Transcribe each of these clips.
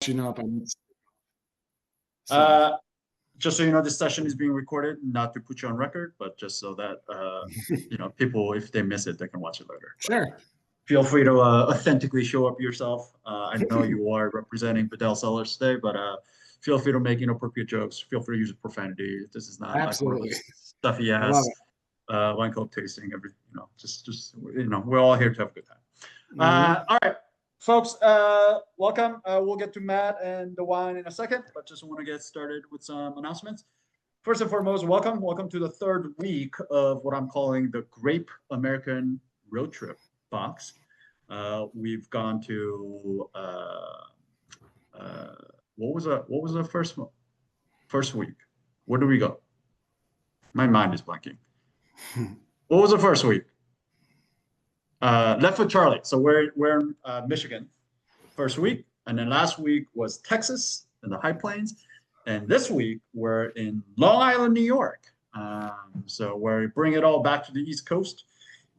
you know if I'm. Just so you know, this session is being recorded, not to put you on record, but just so that people, if they miss it, they can watch it later. Sure. Feel free to authentically show up yourself. I know you are representing Bedell Cellars today, but feel free to make inappropriate jokes. Feel free to use profanity. This is not absolutely stuffy ass wine club tasting. Just we're all here to have a good time. All right. Folks, welcome. We'll get to Matt and the wine in a second, but just want to get started with some announcements. First and foremost, welcome. Welcome to the third week of what I'm calling the Grape American Road Trip box. We've gone to what was the first week? Where do we go? My mind is blanking. What was the first week? Left with Charlie. So we're in Michigan first week, and then last week was Texas in the High Plains, and this week we're in Long Island, New York. So we're bringing it all back to the East Coast,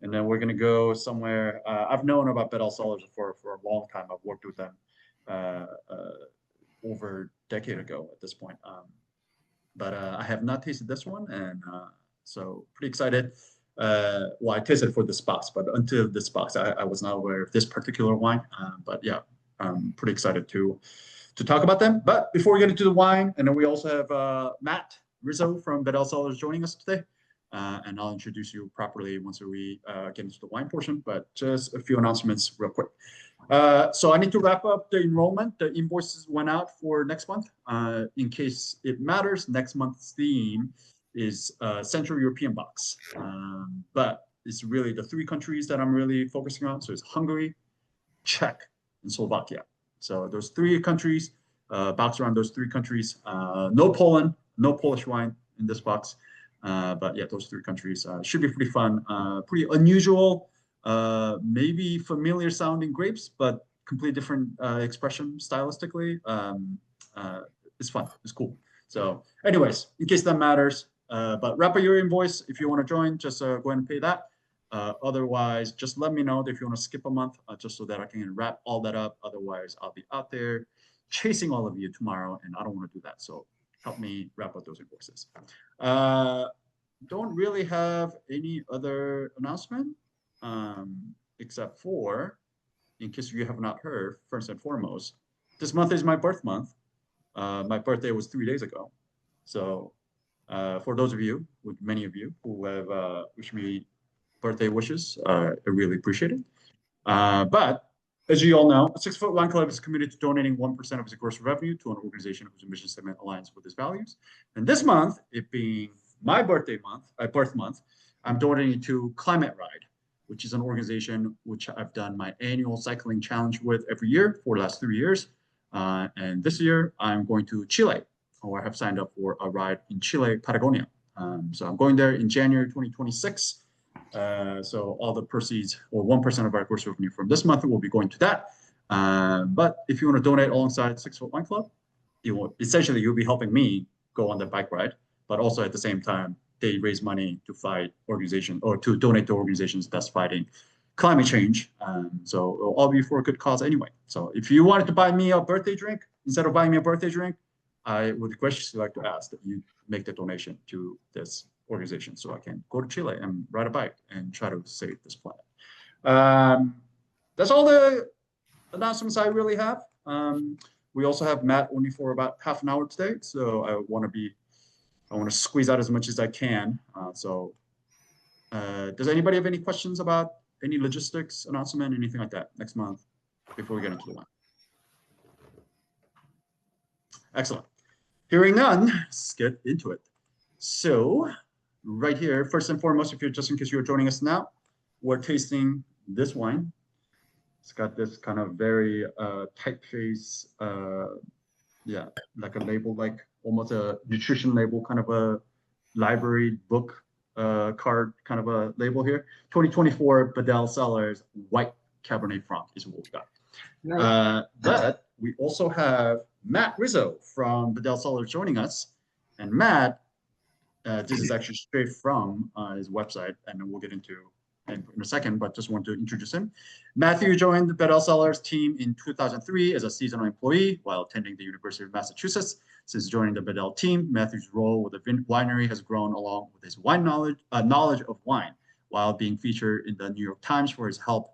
and then we're gonna go somewhere. I've known about Bedell Cellars for a long time. I've worked with them over a decade ago at this point, but I have not tasted this one, and so pretty excited. Well, I tasted for this box, but until this box, I was not aware of this particular wine. But yeah, I'm pretty excited to talk about them. But before we get into the wine, and then we also have Matt Rizzo from Bedell Cellars joining us today. And I'll introduce you properly once we get into the wine portion, but just a few announcements real quick. So I need to wrap up the enrollment. The invoices went out for next month. In case it matters, next month's theme is Central European box. But it's really the three countries that I'm really focusing on. So it's Hungary, Czech, and Slovakia. So those three countries, box around those three countries. No Poland, no Polish wine in this box. But yeah, those three countries should be pretty fun. Pretty unusual, maybe familiar sounding grapes, but completely different expression stylistically. It's fun, it's cool. So anyways, in case that matters, but wrap up your invoice. If you want to join, just go ahead and pay that. Otherwise, just let me know if you want to skip a month, just so that I can wrap all that up. Otherwise, I'll be out there chasing all of you tomorrow, and I don't want to do that. So help me wrap up those invoices. Don't really have any other announcement, except for, in case you have not heard, first and foremost, this month is my birth month. My birthday was 3 days ago. So for those of you, with many of you who have wished me birthday wishes, I really appreciate it. But as you all know, 6 Foot Wine Club is committed to donating 1% of its gross revenue to an organization whose mission statement aligns with its values. And this month, it being my birthday month, birth month, I'm donating to Climate Ride, which is an organization which I've done my annual cycling challenge with every year for the last 3 years. And this year, I'm going to Chile, or I have signed up for a ride in Chile, Patagonia. So I'm going there in January 2026. So all the proceeds, or 1% of our gross revenue from this month, will be going to that. But if you want to donate alongside 6 Foot Wine Club, essentially you'll be helping me go on the bike ride, but also at the same time, they raise money to fight organizations, or to donate to organizations that's fighting climate change. So it'll all be for a good cause anyway. So if you wanted to buy me a birthday drink, instead of buying me a birthday drink, I would graciously like to ask that you make the donation to this organization so I can go to Chile and ride a bike and try to save this planet. That's all the announcements I really have. We also have Matt only for about half an hour today, so I want to squeeze out as much as I can. Does anybody have any questions about any logistics announcement, anything like that next month before we get into the wine? Excellent. Hearing none, let's get into it. So right here, first and foremost, just in case you're joining us now, we're tasting this wine. It's got this kind of very typeface, yeah, like a label, like almost a nutrition label, kind of a library book card kind of a label here. 2024 Bedell Cellars White Cabernet Franc is what we got. Right. But we also have Matt Rizzo from Bedell Cellars joining us. And Matt, this is actually straight from his website, and then we'll get into in a second, but just want to introduce him. Matthew joined the Bedell Cellars team in 2003 as a seasonal employee while attending the University of Massachusetts. Since joining the Bedell team, Matthew's role with the winery has grown along with his wine knowledge of wine, while being featured in the New York Times for his help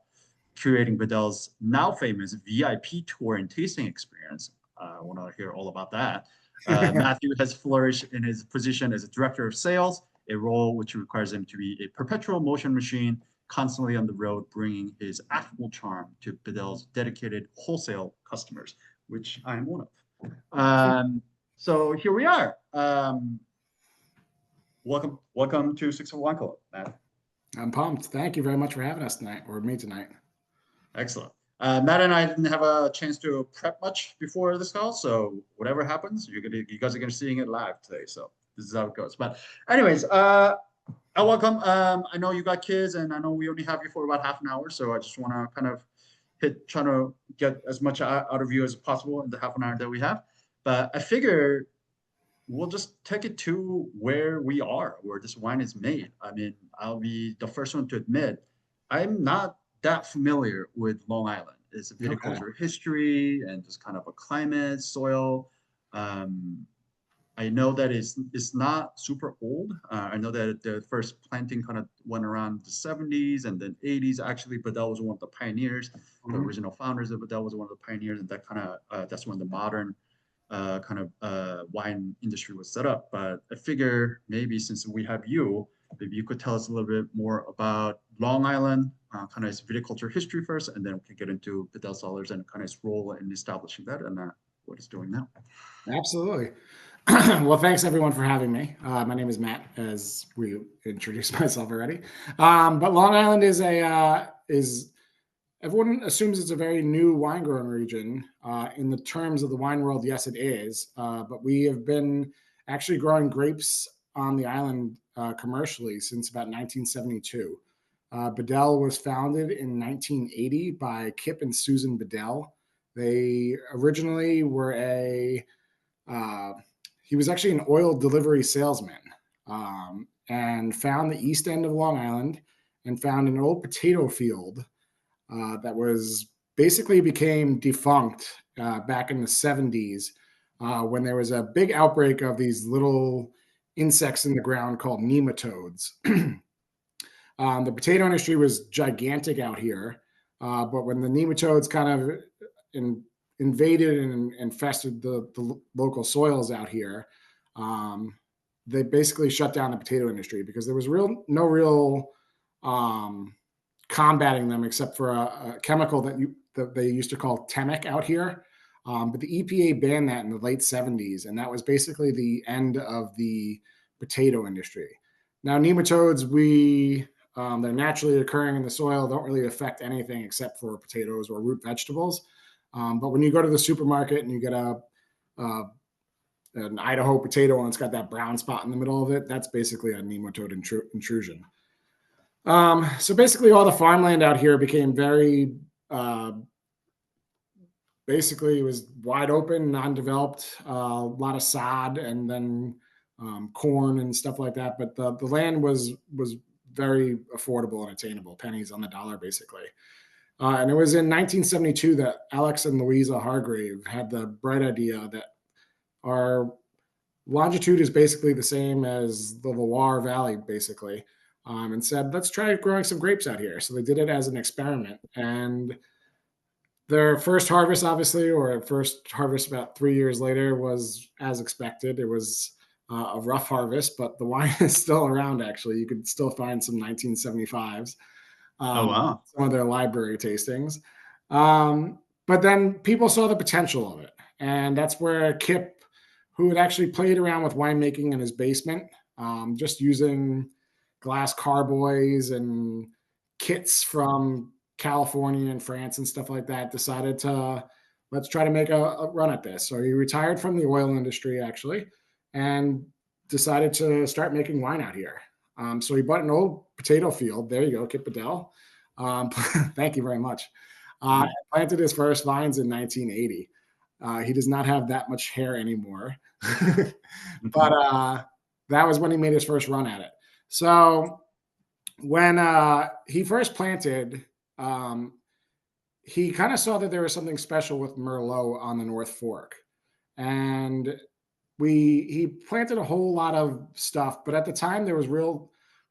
curating Bedell's now famous VIP tour and tasting experience. I want to hear all about that. Matthew has flourished in his position as a director of sales, a role which requires him to be a perpetual motion machine, constantly on the road, bringing his affable charm to Bedell's dedicated wholesale customers, which I am one of. So here we are. Welcome to 601 Club, Matt. I'm pumped. Thank you very much for having us tonight, or me tonight. Excellent. Matt and I didn't have a chance to prep much before this call, so whatever happens, you guys are gonna seeing it live today. So this is how it goes. But anyways, welcome. I know you got kids, and I know we only have you for about half an hour, so I just want to kind of trying to get as much out of you as possible in the half an hour that we have. But I figure we'll just take it to where we are, where this wine is made. I mean, I'll be the first one to admit I'm not that familiar with Long Island. It's a viticulture history and just kind of a climate, soil. I know that it's not super old. I know that the first planting kind of went around the 70s and then 80s. Actually, Bedell was one of the pioneers. The original founders of Bedell was one of the pioneers, and that kind of that's when the modern wine industry was set up. But I figure maybe since we have you, maybe you could tell us a little bit more about Long Island, kind of its viticulture history first, and then we can get into Bedell Cellars and kind of its role in establishing that and what it's doing now. Absolutely. Well, thanks everyone for having me. My name is Matt, as we introduced myself already. But Long Island is everyone assumes it's a very new wine growing region. In the terms of the wine world, yes, it is. But we have been actually growing grapes on the island commercially since about 1972. Bedell was founded in 1980 by Kip and Susan Bedell. They originally were he was actually an oil delivery salesman and found the east end of Long Island and found an old potato field that was basically became defunct back in the 70s when there was a big outbreak of these little insects in the ground called nematodes. The potato industry was gigantic out here, but when the nematodes kind of invaded and infested the local soils out here, they basically shut down the potato industry because there was no real combating them except for a chemical that they used to call Temic out here. But the EPA banned that in the late 70s, and that was basically the end of the potato industry. Now, nematodes, they're naturally occurring in the soil, don't really affect anything except for potatoes or root vegetables. But when you go to the supermarket and you get an Idaho potato and it's got that brown spot in the middle of it, that's basically a nematode intrusion. So basically all the farmland out here became very, basically it was wide open, non-developed, a lot of sod and then corn and stuff like that. But the land was very affordable and attainable, pennies on the dollar, basically. And it was in 1972 that Alex and Louisa Hargrave had the bright idea that our longitude is basically the same as the Loire Valley, basically, and said, let's try growing some grapes out here. So they did it as an experiment. And their first harvest, obviously, or first harvest about 3 years later, was as expected. It was a rough harvest, but the wine is still around, actually. You could still find some 1975s. Oh, wow. Some of their library tastings. But then people saw the potential of it. And that's where Kip, who had actually played around with winemaking in his basement, just using glass carboys and kits from California and France and stuff like that, decided to let's try to make a run at this. So he retired from the oil industry, actually, and decided to start making wine out here. So he bought an old potato field. There you go, Kip Bedell. Thank you very much. Planted his first vines in 1980. He does not have that much hair anymore, but that was when he made his first run at it. So when he first planted, he kind of saw that there was something special with Merlot on the North Fork, and he planted a whole lot of stuff. But at the time, there was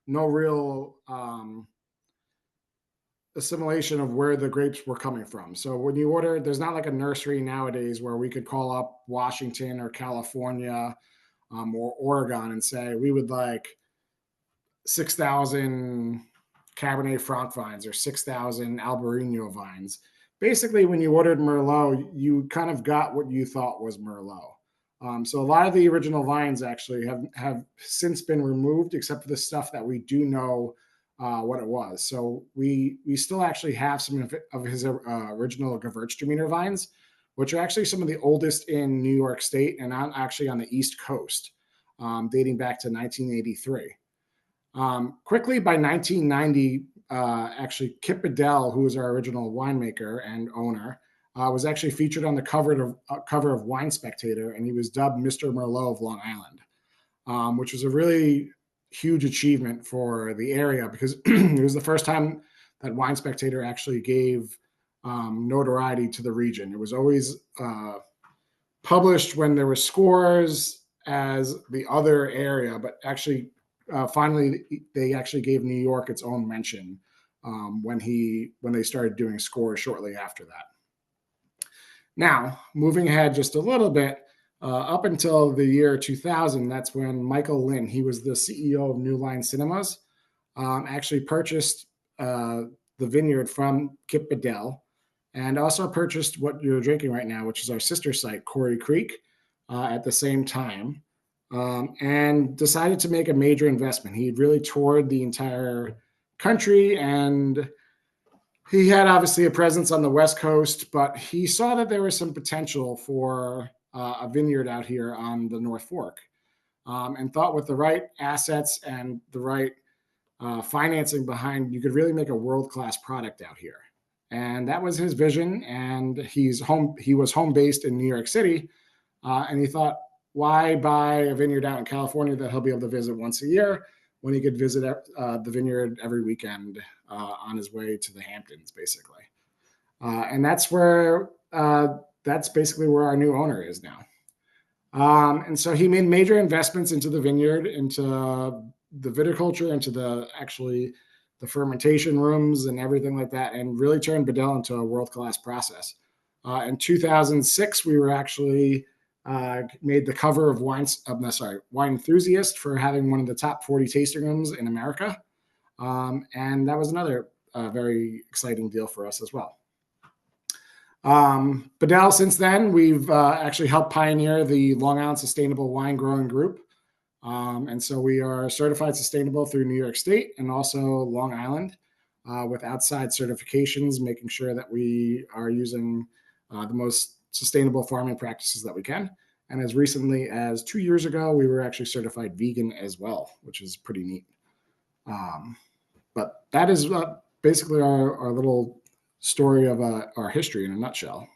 no real assimilation of where the grapes were coming from. So when you order, there's not like a nursery nowadays where we could call up Washington or California or Oregon and say we would like 6,000 Cabernet Franc vines or 6,000 Albarino vines. Basically, when you ordered Merlot, you kind of got what you thought was Merlot. So a lot of the original vines actually have since been removed, except for the stuff that we do know what it was. So we still actually have some of his original Gewürztraminer vines, which are actually some of the oldest in New York State and actually on the East Coast, dating back to 1983. Quickly by 1990, actually Kip Bedell, who was our original winemaker and owner, was actually featured on the cover of Wine Spectator, and he was dubbed Mr. Merlot of Long Island, which was a really huge achievement for the area because it was the first time that Wine Spectator actually gave notoriety to the region. It was always published when there were scores as the other area, but actually finally they actually gave New York its own mention when they started doing scores shortly after that. Now, moving ahead just a little bit, up until the year 2000, that's when Michael Lynn, he was the CEO of New Line Cinemas, actually purchased the vineyard from Kip Bedell and also purchased what you're drinking right now, which is our sister site, Quarry Creek, at the same time, and decided to make a major investment. He really toured the entire country, and he had obviously a presence on the West Coast, but he saw that there was some potential for a vineyard out here on the North Fork, and thought with the right assets and the right financing behind, you could really make a world-class product out here. And that was his vision. And he was home based in New York City, and he thought, why buy a vineyard out in California that he'll be able to visit once a year when he could visit the vineyard every weekend on his way to the Hamptons, basically. And that's basically where our new owner is now. And so he made major investments into the vineyard, into the viticulture, into the fermentation rooms and everything like that, and really turned Bedell into a world-class process. In 2006, we were actually made the cover of Wine Enthusiast for having one of the top 40 tasting rooms in America. And that was another very exciting deal for us as well. Bedell, since then, we've actually helped pioneer the Long Island Sustainable Wine Growing Group. And so we are certified sustainable through New York State and also Long Island with outside certifications, making sure that we are using the most sustainable farming practices that we can. And as recently as 2 years ago, we were actually certified vegan as well, which is pretty neat. But that is basically our little story of our history in a nutshell.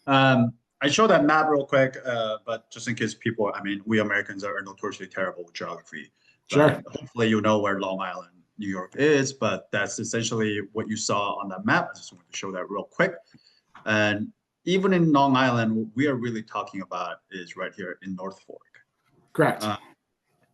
I show that map real quick, but just in case people, I mean, we Americans are notoriously terrible with geography. Sure. Hopefully you know where Long Island, New York is, but that's essentially what you saw on that map. I just wanted to show that real quick. And even in Long Island, what we are really talking about is right here in North Fork. Correct.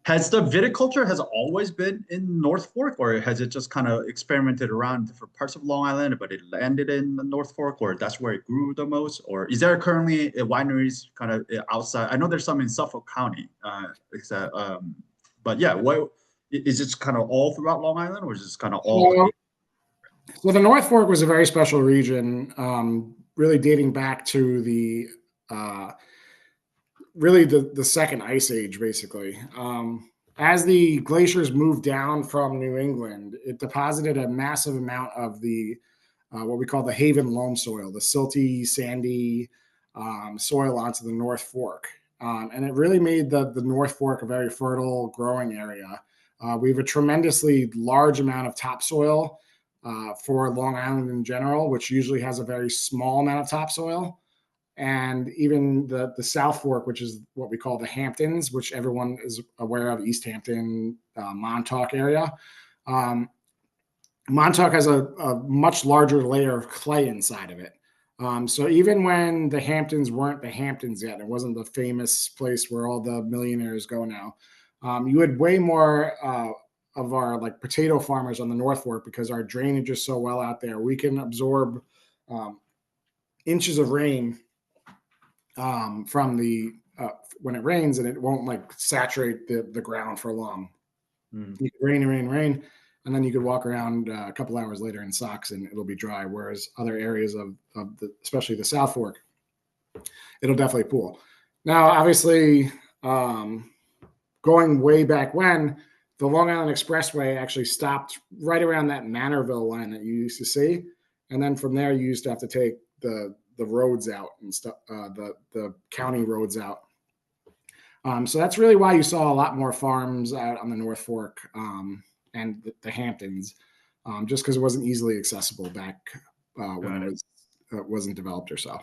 Has the viticulture has always been in North Fork, or has it just kind of experimented around different parts of Long Island, but it landed in the North Fork, or that's where it grew the most? Or is there currently wineries kind of outside? I know there's some in Suffolk County, but yeah, what is it kind of all throughout Long Island, or is it kind of all? So the North Fork was a very special region, really dating back to the second ice age, basically. As the glaciers moved down from New England, it deposited a massive amount of the what we call the Haven loam soil, the silty, sandy soil onto the North Fork. And it really made the North Fork a very fertile growing area. We have a tremendously large amount of topsoil for Long Island in general, which usually has a very small amount of topsoil. And even the South Fork, which is what we call the Hamptons, which everyone is aware of, East Hampton, Montauk area, Montauk has a much larger layer of clay inside of it. So even when the Hamptons weren't the Hamptons yet, it wasn't the famous place where all the millionaires go now. You had way more of our like potato farmers on the North Fork because our drainage is so well out there. We can absorb inches of rain from the when it rains, and it won't like saturate the ground for long. You could rain, and then you could walk around a couple hours later in socks and it'll be dry. Whereas other areas of especially the South Fork, it'll definitely pool. Now, obviously, going way back when, the Long Island Expressway actually stopped right around that Manorville line that you used to see, and then from there you used to have to take the roads out and stuff, the county roads out. So that's really why you saw a lot more farms out on the North Fork and the Hamptons, just because it wasn't easily accessible back when it wasn't developed or so.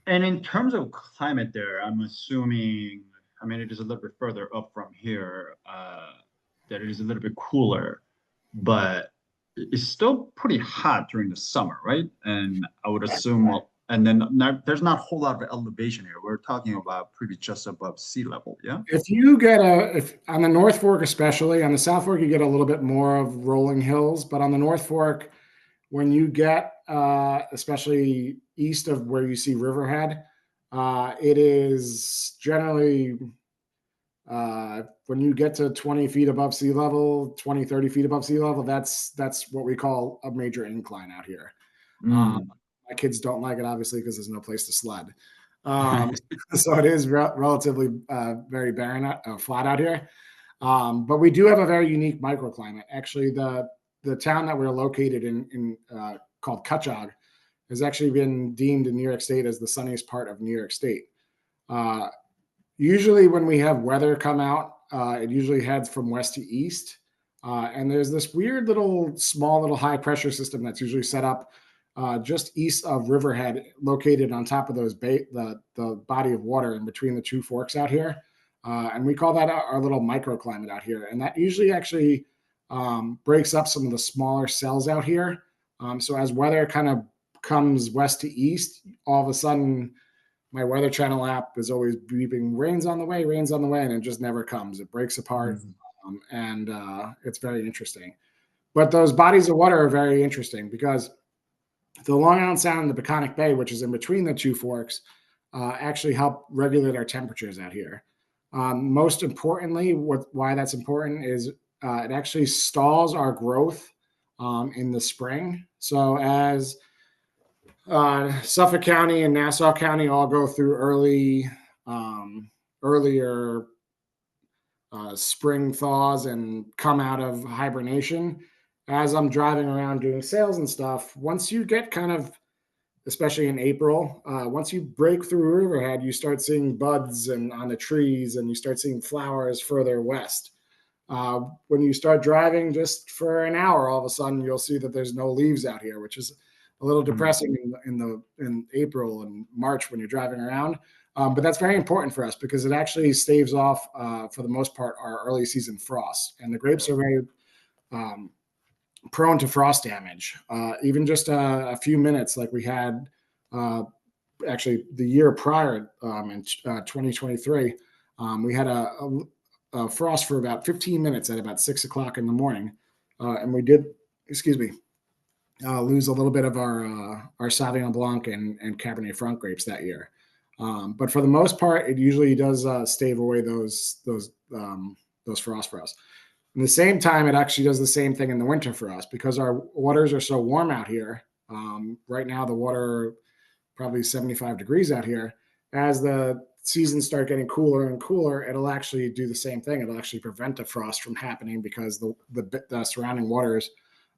And in terms of climate there, I'm assuming, I mean, it is a little bit further up from here, that it is a little bit cooler, but it's still pretty hot during the summer, right? And I would assume, and then there's not a whole lot of elevation here. We're talking about pretty just above sea level, yeah? If you get if on the North Fork especially, on the South Fork you get a little bit more of rolling hills, but on the North Fork, when you get especially east of where you see Riverhead, it is generally when you get to 20 feet above sea level, 20, 30 feet above sea level, that's what we call a major incline out here. My kids don't like it, obviously, because there's no place to sled. So it is relatively very barren, flat out here. But we do have a very unique microclimate. Actually, the town that we're located in called Cutchogue has actually been deemed in New York State as the sunniest part of New York State. Usually when we have weather come out, it usually heads from west to east. And there's this weird small little high pressure system that's usually set up just east of Riverhead, located on top of the body of water in between the two forks out here. And we call that our little microclimate out here. And that usually actually breaks up some of the smaller cells out here. So as weather kind of comes west to east, all of a sudden my Weather Channel app is always beeping, rain's on the way, and it just never comes. It breaks apart, and it's very interesting. But those bodies of water are very interesting because the Long Island Sound and the Peconic Bay, which is in between the two forks, actually help regulate our temperatures out here. Most importantly, why that's important is it actually stalls our growth in the spring. So as Suffolk County and Nassau County all go through earlier spring thaws and come out of hibernation. As I'm driving around doing sales and stuff, once you get kind of, especially in April, once you break through Riverhead, you start seeing buds and on the trees, and you start seeing flowers further west. When you start driving just for an hour, all of a sudden you'll see that there's no leaves out here, which is a little depressing in April and March when you're driving around. But that's very important for us because it actually staves off, for the most part, our early season frost. And the grapes are very prone to frost damage. Even just a few minutes, like we had actually the year prior in 2023, we had a frost for about 15 minutes at about 6 o'clock in the morning. And we did, lose a little bit of our Sauvignon Blanc and Cabernet Franc grapes that year. But for the most part, it usually does stave away those frost for us. At the same time, it actually does the same thing in the winter for us because our waters are so warm out here. Right now, the water probably 75 degrees out here. As the seasons start getting cooler and cooler, it'll actually do the same thing. It'll actually prevent a frost from happening because the surrounding waters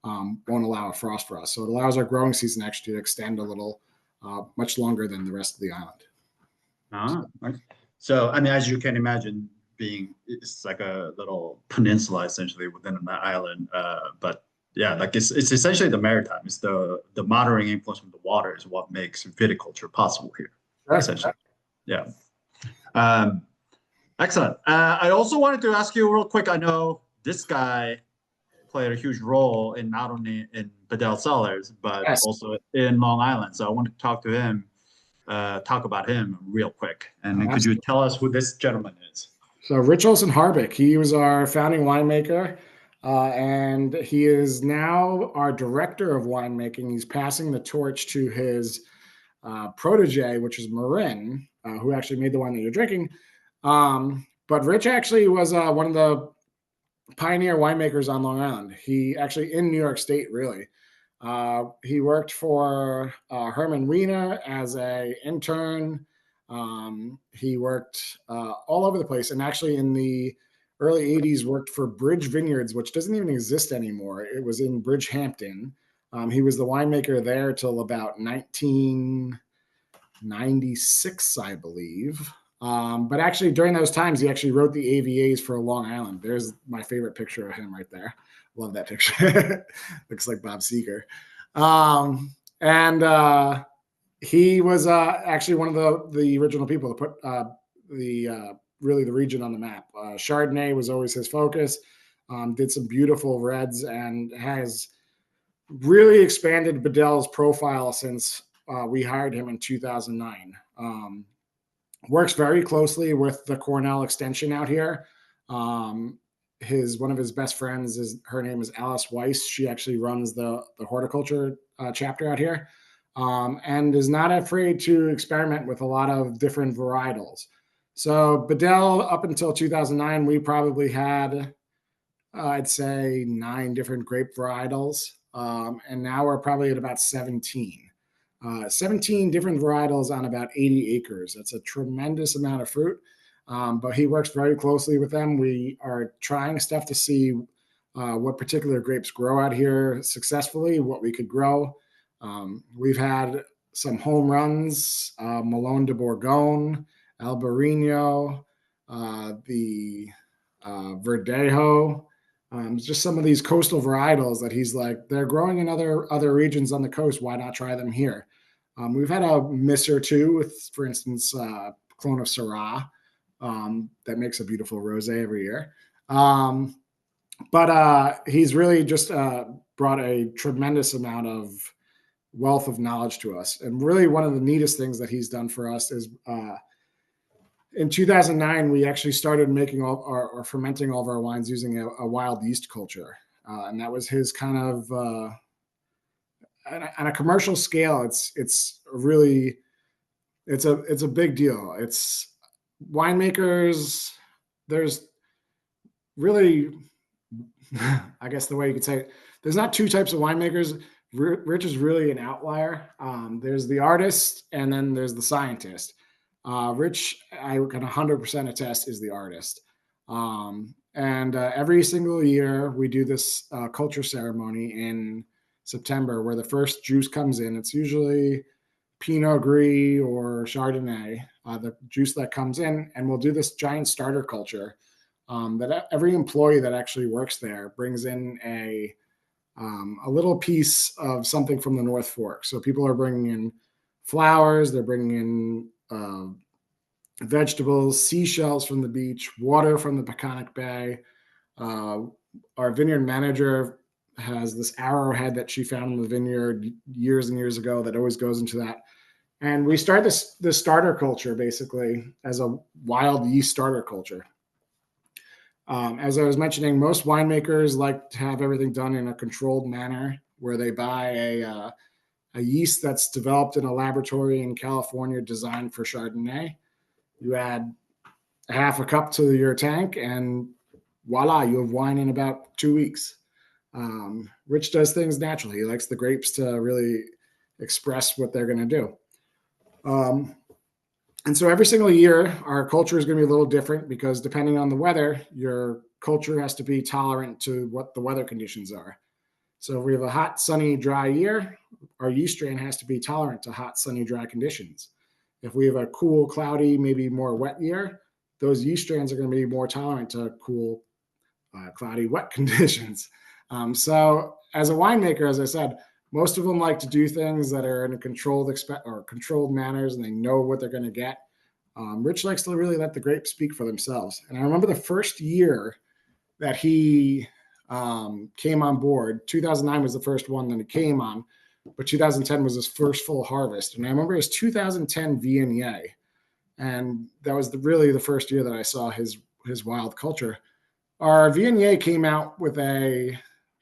won't allow a frost for us. So it allows our growing season actually to extend a little, much longer than the rest of the island. So, I mean, as you can imagine, it's like a little peninsula essentially within an island. But yeah, like it's essentially the maritime. It's the moderating influence from the water is what makes viticulture possible here. Essentially. Yeah. Excellent. I also wanted to ask you real quick. I know this guy played a huge role in not only in Bedell Cellars, but Yes. also in Long Island. So I want to talk to him, talk about him real quick. And then could you tell us who this gentleman is? So Rich Olson Harbeck, he was our founding winemaker, and he is now our director of winemaking. He's passing the torch to his protege, which is Marin, who actually made the wine that you're drinking. But Rich actually was one of the pioneer winemakers on Long Island. He actually in New York State, really. He worked for Herman Weiner as a intern. He worked all over the place, and actually in the early 80s worked for Bridge Vineyards, which doesn't even exist anymore. It was in Bridgehampton. He was the winemaker there till about 1996, I believe. But actually during those times, he actually wrote the AVAs for Long Island. There's my favorite picture of him right there. Love that picture. Looks like Bob Seger. And he was actually one of the original people to put really the region on the map. Chardonnay was always his focus. Did some beautiful reds and has really expanded Bedell's profile since we hired him in 2009. Works very closely with the Cornell extension out here. One of his best friends her name is Alice Weiss. She actually runs the horticulture chapter out here, and is not afraid to experiment with a lot of different varietals. So Bedell, up until 2009, we probably had, I'd say 9 different grape varietals. And now we're probably at about 17. 17 different varietals on about 80 acres. That's a tremendous amount of fruit, but he works very closely with them. We are trying stuff to see what particular grapes grow out here successfully, what we could grow. We've had some home runs, Malone de Bourgogne, Albarino, the Verdejo, just some of these coastal varietals that he's like, they're growing in other regions on the coast. Why not try them here? We've had a miss or two with, for instance, clone of Syrah that makes a beautiful rosé every year. But he's really just brought a tremendous amount of wealth of knowledge to us. And really one of the neatest things that he's done for us is in 2009, we actually started making or fermenting all of our wines using a wild yeast culture. And that was his kind of, on a commercial scale, it's a big deal. It's winemakers, there's really, I guess the way you could say it, there's not 2 types of winemakers. Rich is really an outlier. There's the artist and then there's the scientist. Rich, I can 100% attest, is the artist. And every single year we do this culture ceremony in September where the first juice comes in. It's usually Pinot Gris or Chardonnay, the juice that comes in, and we'll do this giant starter culture that every employee that actually works there brings in a little piece of something from the North Fork. So people are bringing in flowers, they're bringing in vegetables, seashells from the beach, water from the Peconic Bay. Our vineyard manager has this arrowhead that she found in the vineyard years and years ago that always goes into that. And we start this starter culture basically as a wild yeast starter culture. As I was mentioning, most winemakers like to have everything done in a controlled manner where they buy a yeast that's developed in a laboratory in California designed for Chardonnay. You add a half a cup to your tank and voila, you have wine in about 2 weeks. Rich does things naturally. He likes the grapes to really express what they're going to do. And so every single year, our culture is going to be a little different because depending on the weather, your culture has to be tolerant to what the weather conditions are. So if we have a hot, sunny, dry year, our yeast strain has to be tolerant to hot, sunny, dry conditions. If we have a cool, cloudy, maybe more wet year, those yeast strains are going to be more tolerant to cool, cloudy, wet conditions. So as a winemaker, as I said, most of them like to do things that are in a controlled manners, and they know what they're going to get. Rich likes to really let the grapes speak for themselves. And I remember the first year that he came on board. 2009 was the first one that he came on, but 2010 was his first full harvest. And I remember his 2010 Viognier, and that was really the first year that I saw his wild culture. Our Viognier came out with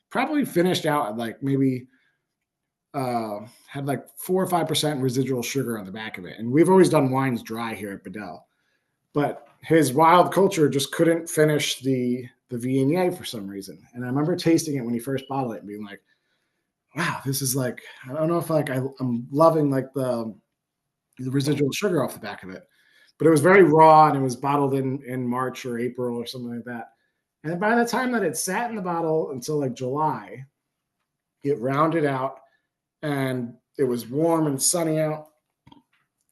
probably finished out at like maybe had like 4 or 5% residual sugar on the back of it. And we've always done wines dry here at Bedell, but his wild culture just couldn't finish the Viognier for some reason. And I remember tasting it when he first bottled it and being like, wow, this is like, I don't know if like I'm loving like the residual sugar off the back of it, but it was very raw and it was bottled in March or April or something like that. And by the time that it sat in the bottle until like July, it rounded out and it was warm and sunny out.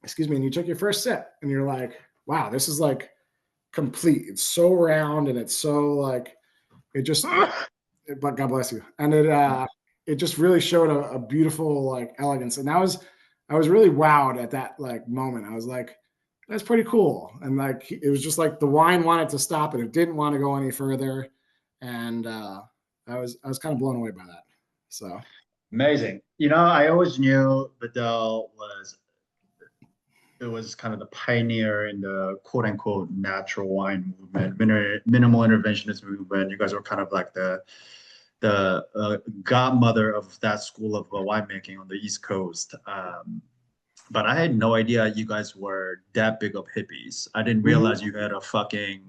Excuse me. And you took your first sip and you're like, wow, this is like complete. It's so round and it's so like, it just, but God bless you. And it just really showed a beautiful like elegance. And I was really wowed at that like moment. I was like, that's pretty cool. And like, it was just like the wine wanted to stop and it didn't want to go any further. And I was kind of blown away by that. So Amazing. I always knew Bedell was kind of the pioneer in the quote unquote natural wine movement, minimal interventionist movement. You guys were kind of like the godmother of that school of winemaking on the East Coast. But I had no idea you guys were that big of hippies. I didn't realize you had a fucking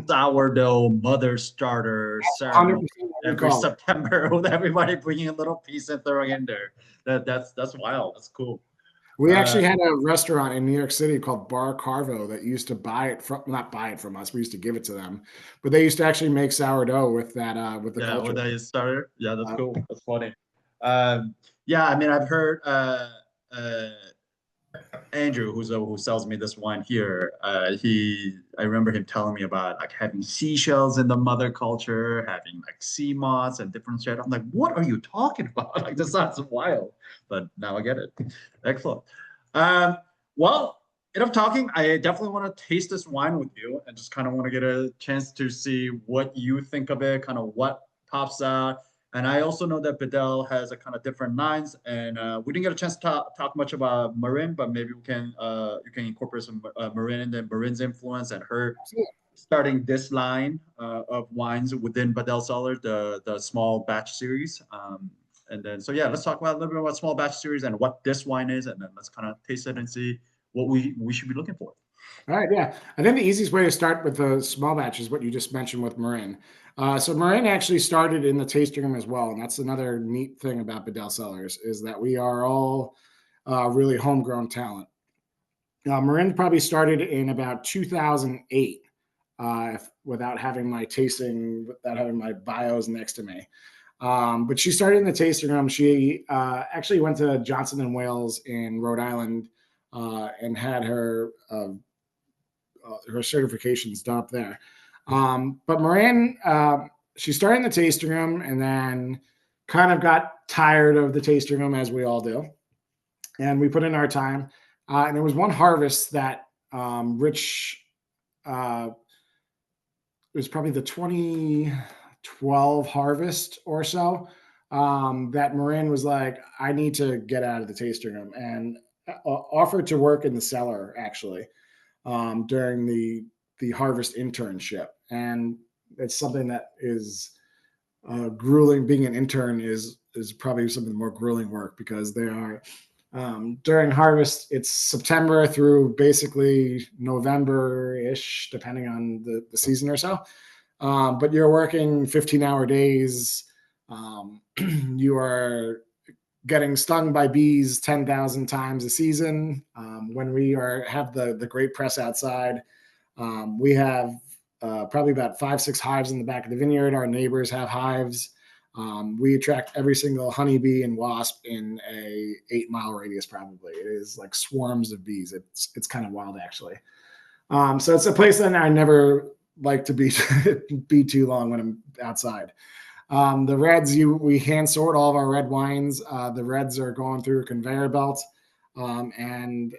sourdough mother starter ceremony every September with everybody bringing a little piece and throwing in there. That's wild. That's cool. We actually had a restaurant in New York City called Bar Carvo that used to not buy it from us. We used to give it to them, but they used to actually make sourdough with that, with the culture. With that starter. Yeah, that's cool. That's funny. Yeah, I mean, I've heard Andrew, who sells me this wine here. I remember him telling me about like having seashells in the mother culture, having like sea moss and different shit. I'm like, what are you talking about? Like, this sounds wild. But now I get it. Excellent. Well, enough talking. I definitely want to taste this wine with you and just kind of want to get a chance to see what you think of it, kind of what pops out. And I also know that Bedell has a kind of different lines, and we didn't get a chance to talk much about Marin, but maybe you can incorporate some Marin and then Marin's influence and her starting this line of wines within Bedell Cellars, the small batch series. And then, so yeah, let's talk about a little bit about small batch series and what this wine is, and then let's kind of taste it and see what we should be looking for. All right, yeah. I think the easiest way to start with the small batch is what you just mentioned with Marin. So Marin actually started in the tasting room as well, and that's another neat thing about Bedell Cellars is that we are all really homegrown talent. Marin probably started in about 2008 without having my tasting, without having my bios next to me. But she started in the tasting room. She actually went to Johnson & Wales in Rhode Island and had her certifications done up there. But Marin, she started in the tasting room and then kind of got tired of the tasting room, as we all do. And we put in our time. And there was one harvest that Rich, it was probably the 2012 harvest or so, that Marin was like, I need to get out of the tasting room, and offered to work in the cellar actually during the harvest internship. And it's something that is grueling. Being an intern is probably some of the more grueling work because they are during harvest, it's September through basically November-ish, depending on the season or so. But you're working 15-hour days. You are getting stung by bees 10,000 times a season. When we have the grape press outside, we have probably about 5-6 hives in the back of the vineyard. Our neighbors have hives. We attract every single honeybee and wasp in a 8-mile radius. Probably it is like swarms of bees. It's kind of wild actually. So it's a place that I never like to be too long when I'm outside. The reds, we hand sort all of our red wines. The reds are going through a conveyor belt, and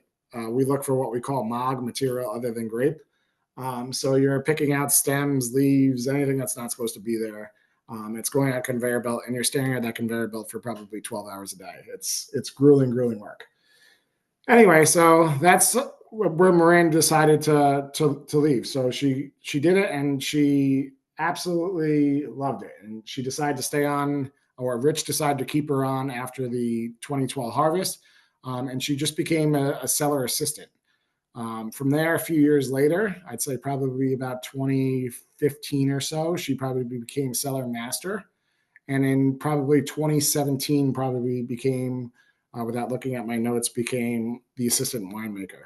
we look for what we call MOG, material other than grape. So you're picking out stems, leaves, anything that's not supposed to be there. It's going on a conveyor belt, and you're staring at that conveyor belt for probably 12 hours a day. It's grueling work. Anyway, so that's where Marin decided to leave. So she did it, and she absolutely loved it. And she decided to stay on, or Rich decided to keep her on after the 2012 harvest. And she just became a cellar assistant. From there, a few years later, I'd say probably about 2015 or so, she probably became cellar master. And in probably 2017, probably became, without looking at my notes, became the assistant winemaker.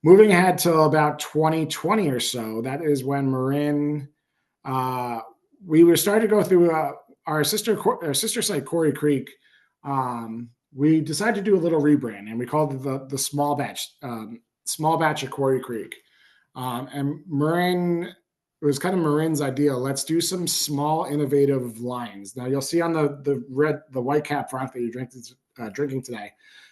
Moving ahead to about 2020 or so, that is when Marin, we were starting to go through our sister site, Quarry Creek. We decided to do a little rebrand, and we called it the small batch at Quarry Creek. And Marin, it was kind of Marin's idea. Let's do some small, innovative lines. Now you'll see on the white cap Franc that you're drinking today,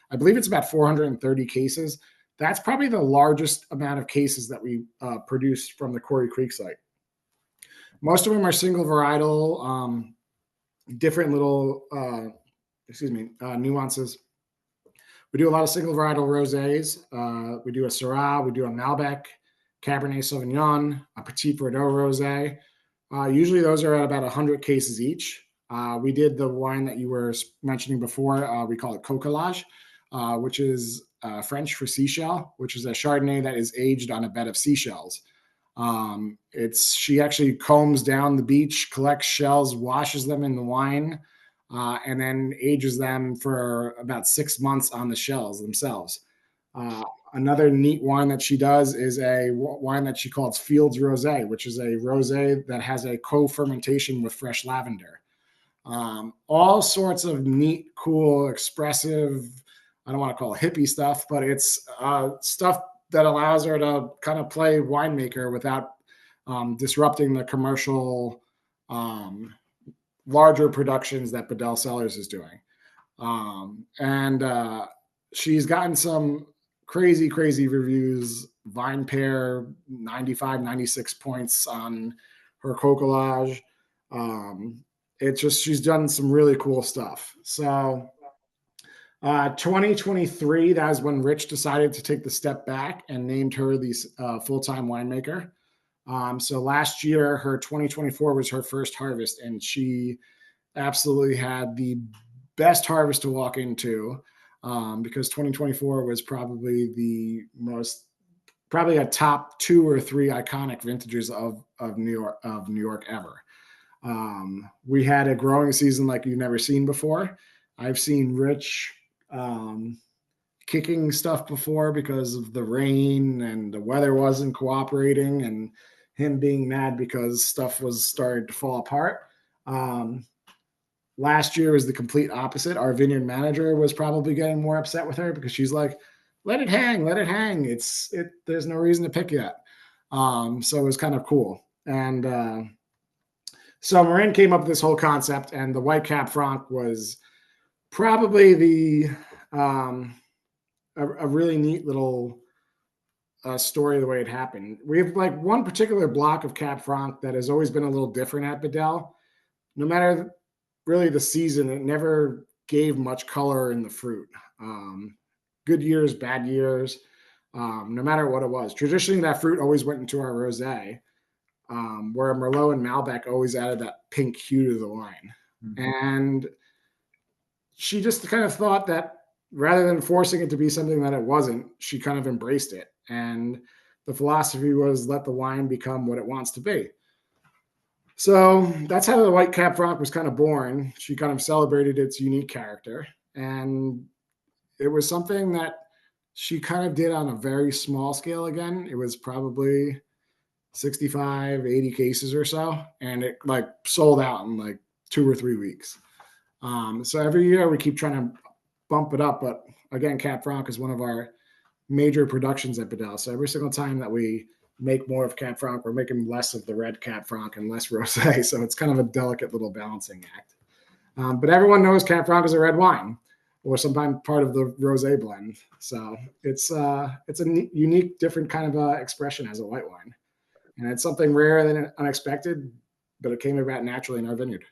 I believe it's about 430 cases. That's probably the largest amount of cases that we produced from the Quarry Creek site. Most of them are single varietal, different little, nuances. We do a lot of single varietal rosés. We do a Syrah, we do a Malbec, Cabernet Sauvignon, a Petit Verdot rosé. Usually those are at about 100 cases each. We did the wine that you were mentioning before. We call it coquillage, which is French for seashell, which is a Chardonnay that is aged on a bed of seashells. She actually combs down the beach, collects shells, washes them in the wine, and then ages them for about 6 months on the shells themselves. Another neat wine that she does is a wine that she calls Fields Rosé, which is a rosé that has a co-fermentation with fresh lavender. All sorts of neat, cool, expressive, I don't want to call it hippie stuff, but it's stuff that allows her to kind of play winemaker without disrupting the commercial larger productions that Bedell Cellars is doing. She's gotten some crazy reviews. Vine Pair, 95, 96 points on her coquillage. She's done some really cool stuff. So 2023, that is when Rich decided to take the step back and named her the full-time winemaker. So last year, her 2024 was her first harvest, and she absolutely had the best harvest to walk into, because 2024 was probably a top 2 or 3 iconic vintages of New York ever. We had a growing season like you've never seen before. I've seen Rich kicking stuff before because of the rain and the weather wasn't cooperating, and him being mad because stuff was starting to fall apart. Last year was the complete opposite. Our vineyard manager was probably getting more upset with her because she's like, let it hang. There's no reason to pick yet. So it was kind of cool. And so Marin came up with this whole concept, and the White Cap Franc was probably a really neat little story of the way it happened. We have like one particular block of Cab Franc that has always been a little different at Bedell. No matter really the season, it never gave much color in the fruit. Good years, bad years, no matter what it was. Traditionally, that fruit always went into our rosé, where Merlot and Malbec always added that pink hue to the wine. Mm-hmm. And she just kind of thought that rather than forcing it to be something that it wasn't, she kind of embraced it. And the philosophy was let the wine become what it wants to be. So that's how the White Cap Franc was kind of born. She kind of celebrated its unique character. And it was something that she kind of did on a very small scale again. It was probably 65, 80 cases or so. And it like sold out in like 2 or 3 weeks. So every year we keep trying to bump it up. But again, Cap Franc is one of our major productions at Bedell. So every single time that we make more of Cap Franc, we're making less of the red Cap Franc and less rosé. So it's kind of a delicate little balancing act. But everyone knows Cap Franc is a red wine, or sometimes part of the rosé blend. So it's a unique, different kind of expression as a white wine. And it's something rare and unexpected. but it came about naturally in our vineyard.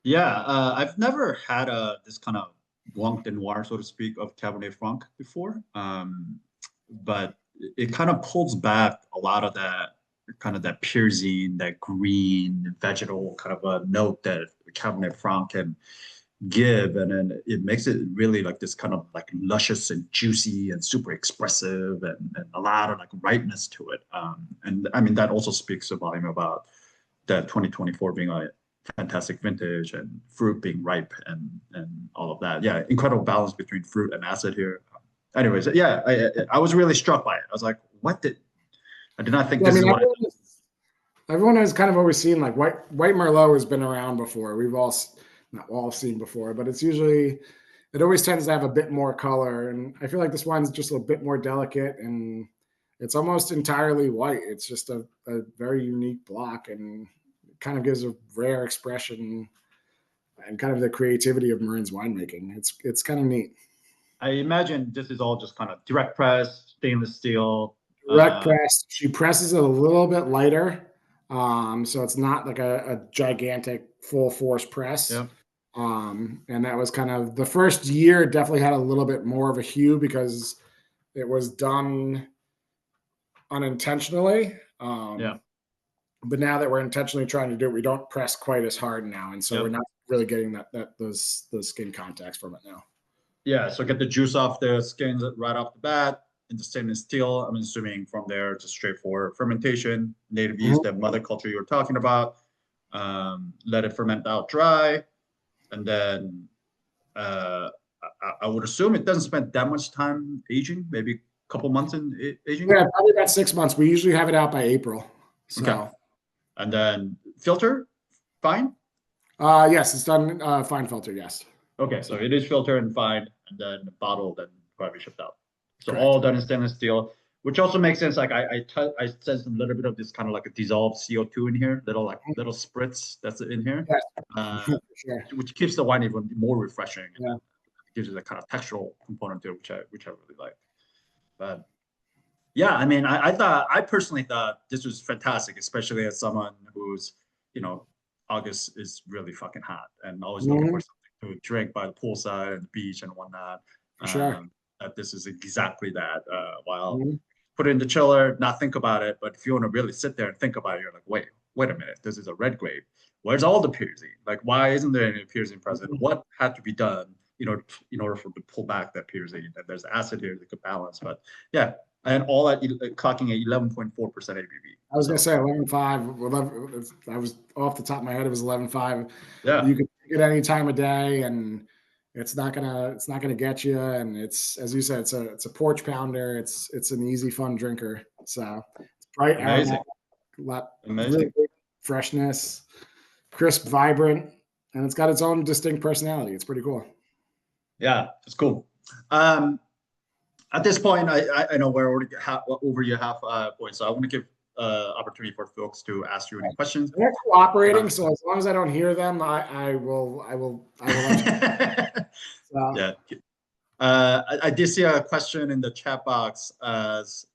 Yeah, I've never had this kind of Blanc de Noir, so to speak, of Cabernet Franc before. But it kind of pulls back a lot of that kind of that piercing, that green vegetal kind of a note that Cabernet Franc can give, and then it makes it really like this kind of like luscious and juicy and super expressive, and a lot of like ripeness to it. And I mean that also speaks a volume about that 2024 being a fantastic vintage and fruit being ripe and all of that. Yeah, incredible balance between fruit and acid here. Anyways, yeah, I was really struck by it. I was like, I did not think Yeah, I this mean, is what everyone has kind of always seen like white Merlot has been around before. We've all not all seen before, but it always tends to have a bit more color, and I feel like this wine's just a bit more delicate, and it's almost entirely white. It's just a very unique block, and it kind of gives a rare expression and kind of the creativity of Marin's winemaking. It's kind of neat. I imagine this is all just kind of direct press, stainless steel. Direct press. She presses it a little bit lighter, so it's not like a gigantic full force press. Yeah. And that was kind of the first year. Definitely had a little bit more of a hue because it was done unintentionally. Yeah. But now that we're intentionally trying to do it, we don't press quite as hard now, and so Yep. we're not really getting those skin contacts from it now. Yeah, so get the juice off the skin right off the bat into stainless steel. I'm assuming from there, just straightforward fermentation, native yeast, that mother culture you were talking about. Let it ferment out dry. And then I would assume it doesn't spend that much time aging, maybe a couple months in aging. Yeah, probably about 6 months. We usually have it out by April. So. Okay. And then filter, fine? Yes, it's done fine filter, yes. Okay, so it is filtered and fine, and then bottled and probably shipped out. So Correct. all done in stainless steel, which also makes sense. Like I sense a little bit of this kind of like a dissolved CO2 in here, little spritz that's in here, Sure. which keeps the wine even more refreshing. And Yeah. gives it a kind of textural component to it, which I really like. But yeah, I mean, I personally thought this was fantastic, especially as someone who's, August is really fucking hot and always looking for something to drink by the poolside and the beach and whatnot. For sure. That this is exactly that. While Mhm. put it in the chiller, not think about it, but if you want to really sit there and think about it, you're like, wait a minute, this is a red grape. Where's all the piercing? Like, why isn't there any piercing present? What had to be done, in order for to pull back that piercing? And there's acid here that could balance, but yeah, and all at clocking at 11.4% ABV. I was gonna say 11.5. 11, I was off the top of my head. It was 11.5. Yeah, You can take it any time of day, and it's not gonna get you. And it's, as you said, it's a porch pounder. It's an easy, fun drinker. So it's bright, amazing, really good freshness, crisp, vibrant, and it's got its own distinct personality. It's pretty cool. Yeah, it's cool. At this point, I know we're already over your half point, so I want to give opportunity for folks to ask you any questions. They're cooperating, so as long as I don't hear them, I will let you. So. Yeah. I did see a question in the chat box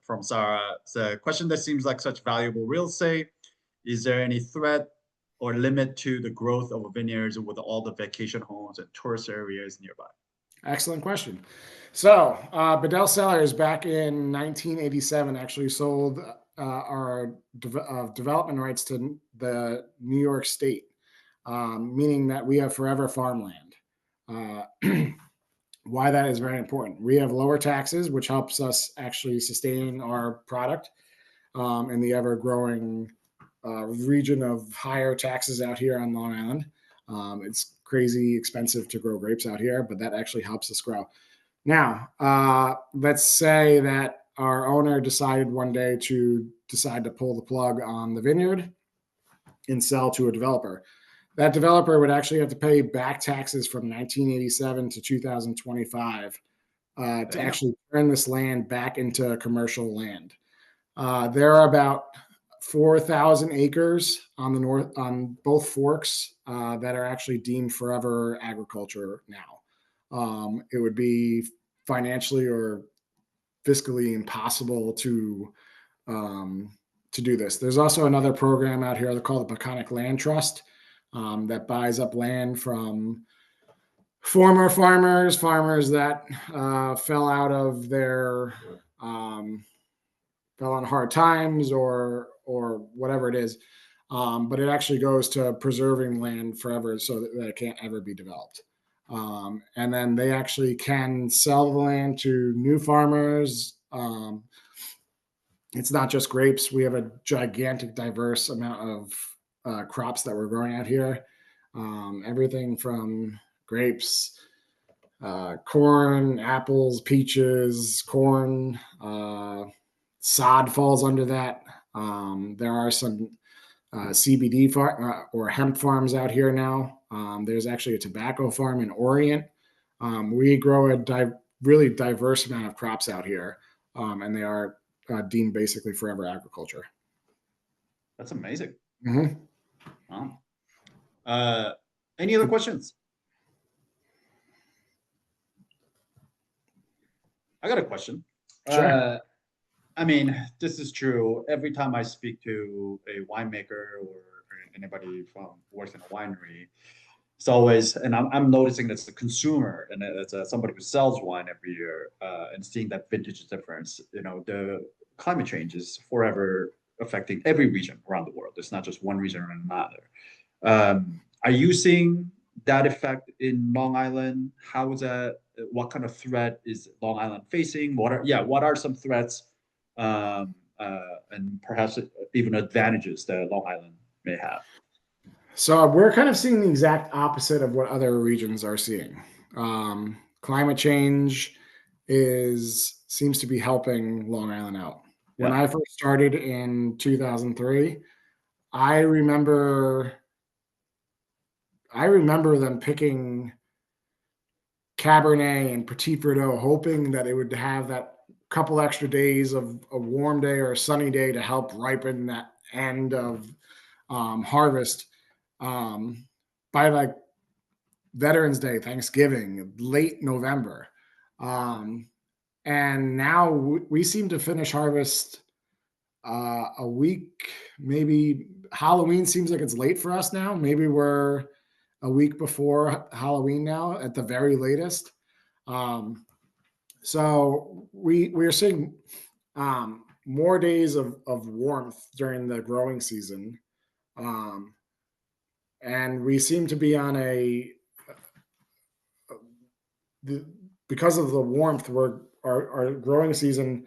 from Sara. It's a question that seems like such valuable real estate. Is there any threat or limit to the growth of vineyards with all the vacation homes and tourist areas nearby? Excellent question. So Bedell Cellars back in 1987 actually sold our development rights to the New York State, meaning that we have forever farmland. Why that is very important. We have lower taxes, which helps us actually sustain our product in the ever-growing region of higher taxes out here on Long Island. It's crazy expensive to grow grapes out here, but that actually helps us grow. Now, let's say that our owner decided one day to pull the plug on the vineyard and sell to a developer. That developer would actually have to pay back taxes from 1987 to 2025 to actually turn this land back into commercial land. There are about 4,000 acres on both forks that are actually deemed forever agriculture now. It would be financially or fiscally impossible to to do this. There's also another program out here called the Peconic Land Trust that buys up land from former farmers that fell out of their fell on hard times or whatever it is. But it actually goes to preserving land forever so that it can't ever be developed. And then they actually can sell the land to new farmers. It's not just grapes. We have a gigantic, diverse amount of crops that we're growing out here. Everything from grapes, corn, apples, peaches, corn, sod falls under that. There are some CBD or hemp farms out here now. There's actually a tobacco farm in Orient. We grow a really diverse amount of crops out here, and they are deemed basically forever agriculture. That's amazing. Mm-hmm. Wow. Any other questions? I got a question. Sure. I mean, this is true. Every time I speak to a winemaker or anybody from works in a winery, it's always, and I'm noticing that's the consumer and it's somebody who sells wine every year and seeing that vintage difference. You know, the climate change is forever affecting every region around the world. It's not just one region or another. Are you seeing that effect in Long Island? How is that? What kind of threat is Long Island facing? What are some threats and perhaps even advantages that Long Island may have? So we're kind of seeing the exact opposite of what other regions are seeing. Climate change seems to be helping Long Island out. When I first started in 2003, I remember them picking Cabernet and Petit Verdot, hoping that it would have that couple extra days of a warm day or a sunny day to help ripen that end of harvest by like Veterans Day, Thanksgiving, late November. And now we seem to finish harvest a week, maybe Halloween seems like it's late for us now. Maybe we're a week before Halloween now at the very latest. So we're seeing more days of warmth during the growing season. And we seem to be on because of the warmth, our growing season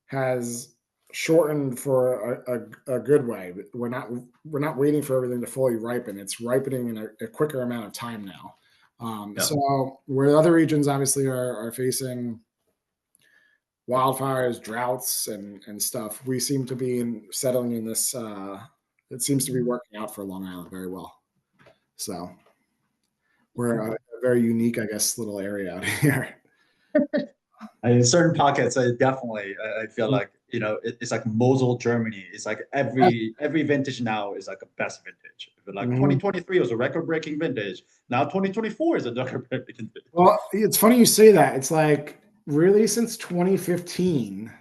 has shortened for a good way. We're not waiting for everything to fully ripen. It's ripening in a quicker amount of time now. So where other regions obviously are facing wildfires, droughts, and stuff, we seem to be settling in this. It seems to be working out for Long Island very well. So we're a very unique, I guess, little area out here. In certain pockets, I feel like, you know, it's like Mosel, Germany. It's like every vintage now is like a best vintage. But like 2023 was a record-breaking vintage. Now 2024 is a record-breaking vintage. Well, it's funny you say that. It's like really since 2015,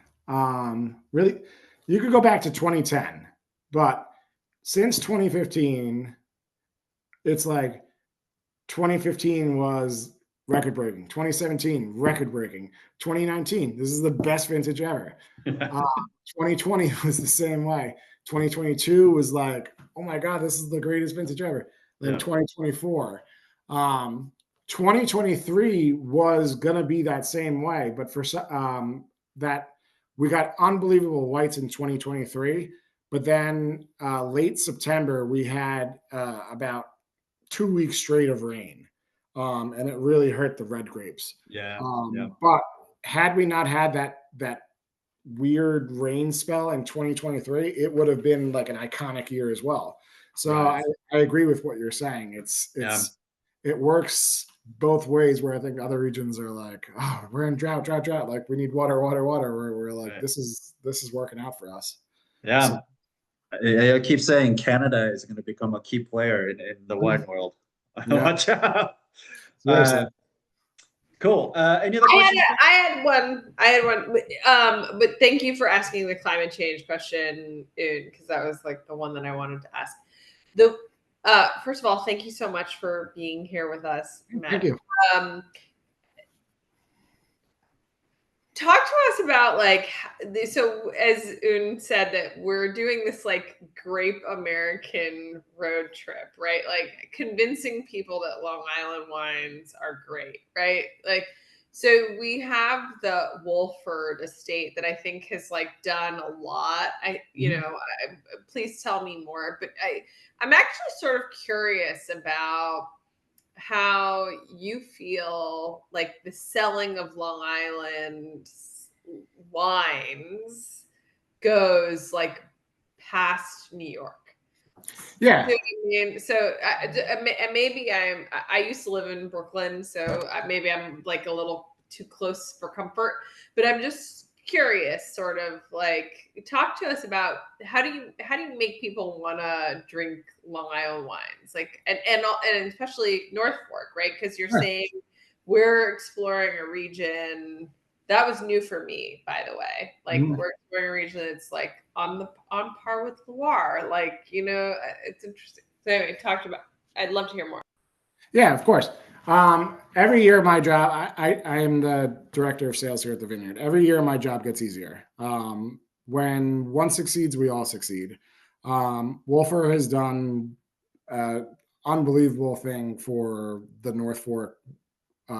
really, you could go back to 2010, but since 2015, it's like 2015 was record breaking, 2017 record breaking, 2019 this is the best vintage ever. 2020 was the same way. 2022 was like, oh my god, this is the greatest vintage ever. Then 2024, 2023 was gonna be that same way, but for that we got unbelievable whites in 2023, but then late September we had about 2 weeks straight of rain. And it really hurt the red grapes. But had we not had that weird rain spell in 2023, it would have been like an iconic year as well. So I agree with what you're saying. It works both ways, where I think other regions are like, oh, we're in drought. Like we need water. Where we're like, this is working out for us. Yeah. So, I keep saying Canada is going to become a key player in the wine world. Watch out. Cool. Any other questions? I had one. But thank you for asking the climate change question, because that was like the one that I wanted to ask. First of all, thank you so much for being here with us, Matt. Thank you. Talk to us about like, so as Un said, that we're doing this like Grape American road trip, right? Like convincing people that Long Island wines are great, right? Like, so we have the Wolford estate that I think has like done a lot. Please tell me more, but I'm actually sort of curious about how you feel like the selling of Long Island wines goes like past New York. Yeah. So maybe I used to live in Brooklyn, so maybe I'm like a little too close for comfort, but I'm just curious, sort of like, talk to us about how do you make people want to drink Long Island wines, like, and especially North Fork, right? Because you're saying we're exploring a region that was new for me, by the way. Like we're exploring a region that's like on par with Loire, like, it's interesting. So anyway, I'd love to hear more. Yeah, of course. Every year my job, I am the director of sales here at the Vineyard. Every year my job gets easier. When one succeeds, we all succeed. Wolfer has done an unbelievable thing for the North Fork,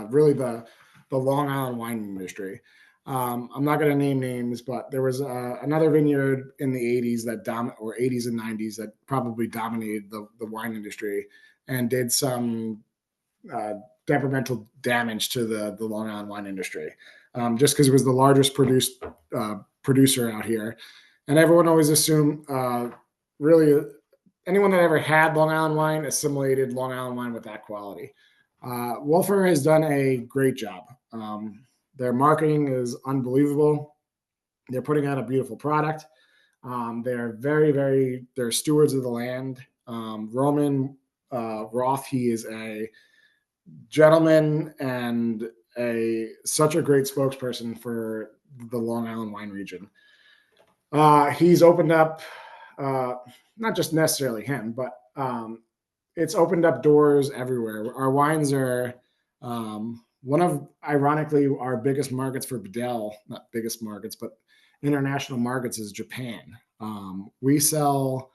really the Long Island wine industry. I'm not going to name names, but there was another vineyard in the 80s or 80s and 90s that probably dominated the wine industry and did some detrimental damage to the Long Island wine industry, just because it was the largest producer out here. And everyone always assumed, really, anyone that ever had Long Island wine assimilated Long Island wine with that quality. Wolfer has done a great job. Their marketing is unbelievable. They're putting out a beautiful product. They're they're stewards of the land. Roman Roth, he is a gentleman and such a great spokesperson for the Long Island wine region. He's opened up, not just necessarily him, but it's opened up doors everywhere. Our wines are one of, ironically, our biggest markets for Bedell, not biggest markets, but international markets, is Japan. We sell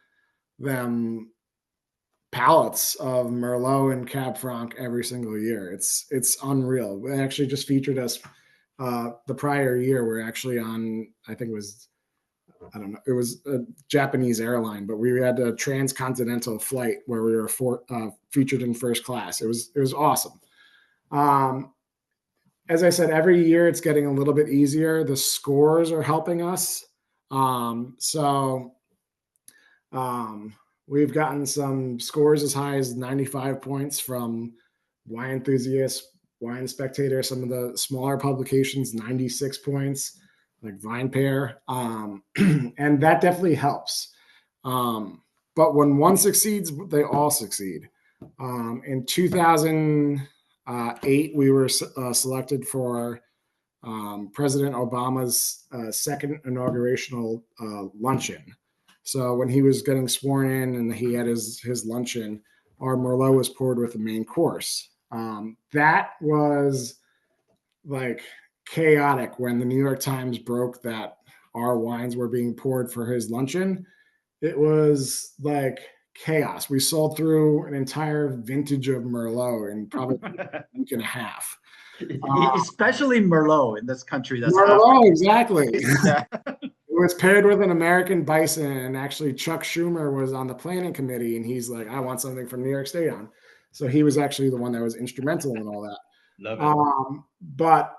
them pallets of Merlot and Cab Franc every single year. It's unreal. They actually just featured us the prior year. We're actually on, I think it was, I don't know, it was a Japanese airline, but we had a transcontinental flight where we were featured in first class. It was awesome. As I said, every year it's getting a little bit easier. The scores are helping us. We've gotten some scores as high as 95 points from Wine Enthusiast, Wine Spectator, some of the smaller publications, 96 points, like Vine Pair. And that definitely helps. But when one succeeds, they all succeed. In 2008, we were selected for President Obama's second inaugurational luncheon. So when he was getting sworn in and he had his luncheon, our Merlot was poured with the main course. That was like chaotic when the New York Times broke that our wines were being poured for his luncheon. It was like chaos. We sold through an entire vintage of Merlot in probably a week and a half. Especially Merlot in this country. That's Merlot, exactly. Yeah. It was paired with an American bison, and actually Chuck Schumer was on the planning committee, and he's like, I want something from New York State on. So he was actually the one that was instrumental in all that. Love it. But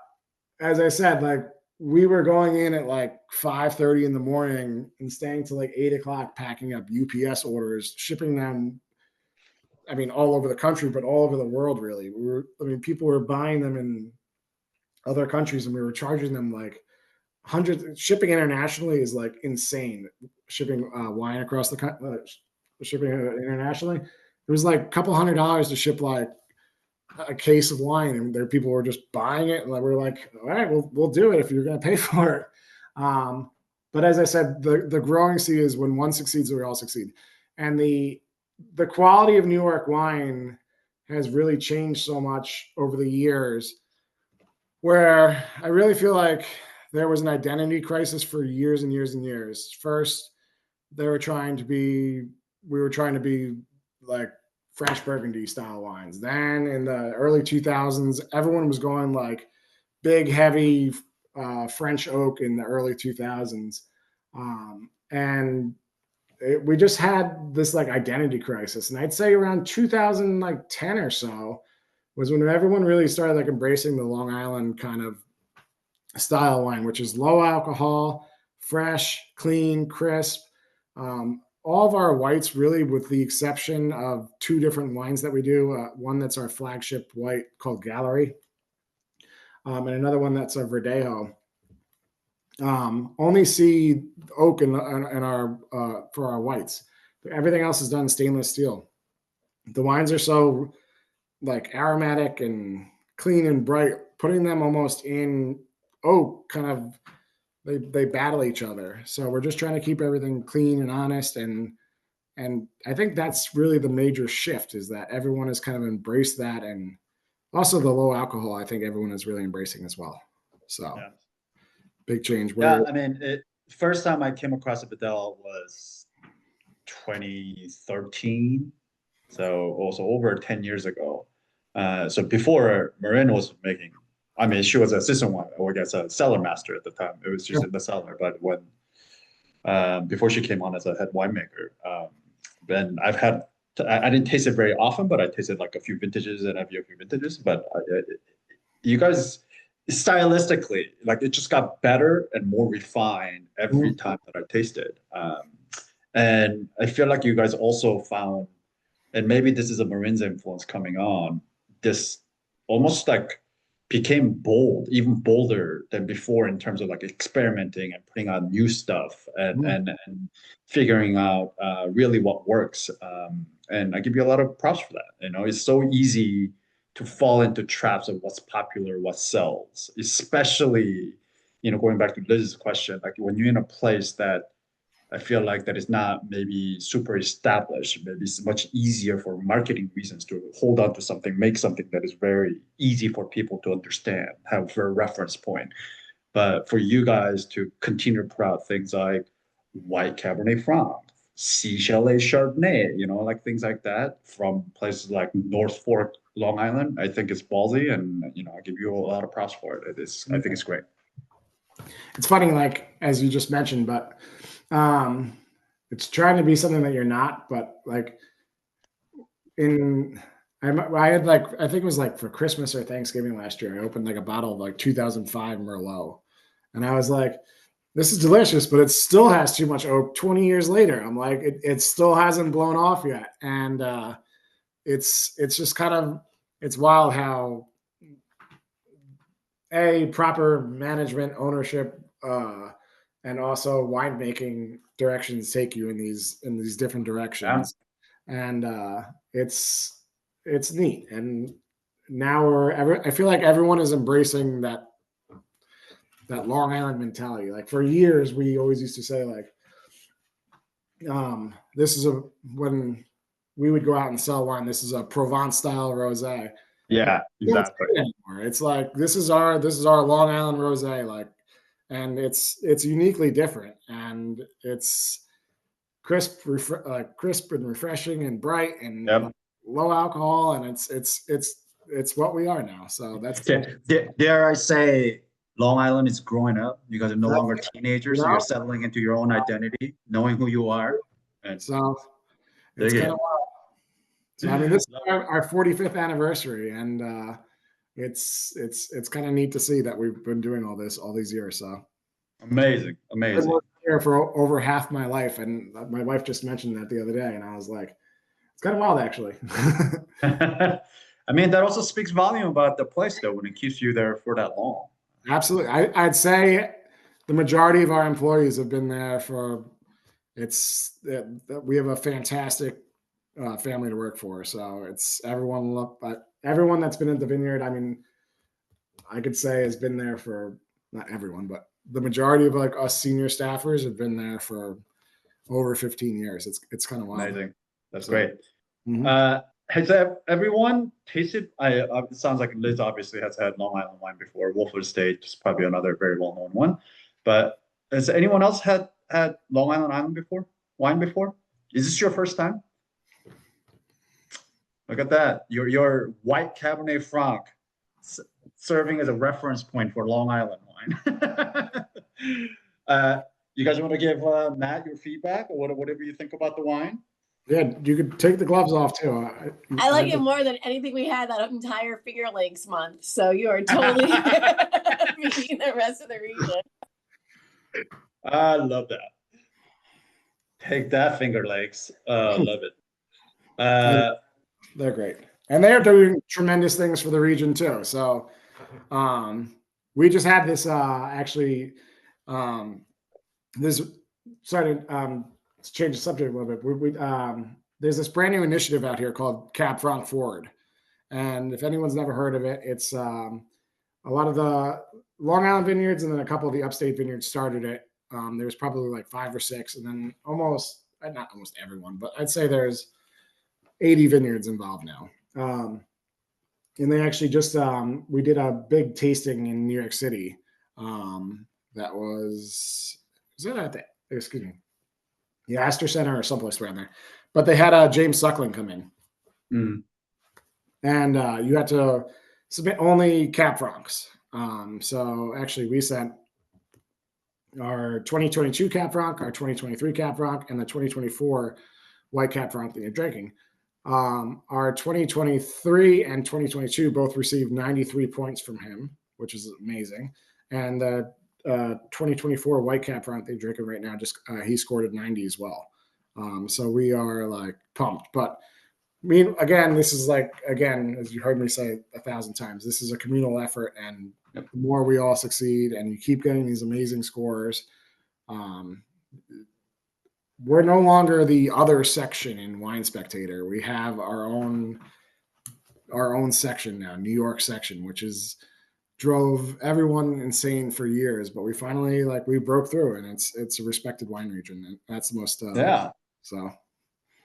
as I said, like, we were going in at like 5:30 in the morning and staying till like 8 o'clock, packing up UPS orders, shipping them, I mean, all over the country, but all over the world, really. People were buying them in other countries, and we were charging them like hundreds. Shipping internationally is like insane. Shipping wine across the shipping internationally, it was like a couple $100 to ship like a case of wine, and there people were just buying it, and we're like, all right, we'll do it if you're going to pay for it. But as I said, the growing seed is when one succeeds, we all succeed, and the quality of New York wine has really changed so much over the years, where I really feel like there was an identity crisis for years and years and years. First, we were trying to be like French Burgundy style wines. Then in the early 2000s, everyone was going like big, heavy French oak in the early 2000s. And we just had this like identity crisis. And I'd say around 2010 or so was when everyone really started like embracing the Long Island kind of style wine, which is low alcohol, fresh, clean, crisp. All of our whites, really, with the exception of two different wines that we do, one that's our flagship white called Gallery, and another one that's a Verdejo, only see oak in our for our whites. Everything else is done stainless steel. The wines are so like aromatic and clean and bright, putting them almost in oak kind of they battle each other. So we're just trying to keep everything clean and honest, and I think that's really the major shift, is that everyone has kind of embraced that, and also the low alcohol. I think everyone is really embracing as well. So big change. Yeah, I mean, first time I came across a Bedell was 2013, so also over 10 years ago. So before Marin was making, I mean, she was an assistant wine, or I guess a cellar master at the time. It was just in the cellar. But when before she came on as a head winemaker, then I didn't taste it very often, but I tasted like a few vintages and a few vintages. But you guys, stylistically, like it just got better and more refined every time that I tasted. And I feel like you guys also found, and maybe this is a Marin's influence coming on, this almost like became bold, even bolder than before in terms of like experimenting and putting out new stuff and figuring out really what works. And I give you a lot of props for that. You know, it's so easy to fall into traps of what's popular, what sells, especially, you know, going back to Liz's question, like when you're in a place that I feel like that is not maybe super established. Maybe it's much easier for marketing reasons to hold on to something, make something that is very easy for people to understand, have a reference point. But for you guys to continue to put out things like white Cabernet Franc, Seashell Chardonnay, you know, like things like that from places like North Fork, Long Island, I think it's ballsy, and you know, I give you a lot of props for it. I think it's great. It's funny, like as you just mentioned, but it's trying to be something that you're not. But like I had like, I think it was like for Christmas or Thanksgiving last year, I opened like a bottle of like 2005 Merlot, and I was like, this is delicious, but it still has too much oak 20 years later. I'm like, it still hasn't blown off yet. And it's just kind of, it's wild how proper management, ownership, and also winemaking directions take you in these different directions. Yeah. And it's neat. And now I feel like everyone is embracing that Long Island mentality. Like for years, we always used to say like, when we would go out and sell wine, this is a Provence style rosé. Yeah, exactly. It's like, this is our Long Island rosé, like, and it's uniquely different, and it's crisp and refreshing and bright and low alcohol, and it's what we are now. So that's dare I say, Long Island is growing up. You guys are no longer teenagers. So you're settling into your own identity, knowing who you are. And so it's kind of wild. So I mean, this is our 45th anniversary, and it's kind of neat to see that we've been doing all these years. So amazing. I've been here for over half my life, and my wife just mentioned that the other day, and I was like, it's kind of wild, actually. I mean, that also speaks volume about the place, though, when it keeps you there for that long. Absolutely. I'd say the majority of our employees have been there for, we have a fantastic family to work for. So it's everyone that's been at the vineyard. I mean, I could say has been there for not everyone, but the majority of like us senior staffers have been there for over 15 years. It's kind of wild. Amazing. That's great. Mhm. Has everyone tasted? It sounds like Liz obviously has had Long Island wine before. Wolf Estate is probably another very well-known one. But has anyone else had Long Island wine before? Is this your first time? Look at that. Your white Cabernet Franc serving as a reference point for Long Island wine. You guys want to give Matt your feedback or whatever you think about the wine? Yeah, you could take the gloves off too. I like it more than anything we had that entire Finger Lakes month. So you are totally beating the rest of the region. I love that. Take that, Finger Lakes. Love it. They're great, and they are doing tremendous things for the region too. So, we just had this actually. This started to change the subject a little bit. There's this brand new initiative out here called Cab Franc Forward, and if anyone's never heard of it, it's a lot of the Long Island vineyards and then a couple of the upstate vineyards started it. There was probably like 5 or 6, and then not almost everyone, but I'd say there's 80 vineyards involved now. And they actually just we did a big tasting in New York City. That was that at the excuse me, the Astor Center or someplace around there. But they had James Suckling come in, and you had to submit only Cab Francs. So actually, we sent our 2022 Cab Franc, our 2023 Cab Franc, and the 2024 white Cab Franc that you're drinking. Our 2023 and 2022 both received 93 points from him, which is amazing. And the 2024 white Cab Franc they're drinking right now, he scored a 90 as well. So we are like pumped. But I mean, again, this is as you heard me say 1,000 times, this is a communal effort, and the more we all succeed and you keep getting these amazing scores, we're no longer the other section in Wine Spectator. We have our own section now, New York section, which drove everyone insane for years, but we finally we broke through, and it's a respected wine region, and that's the most so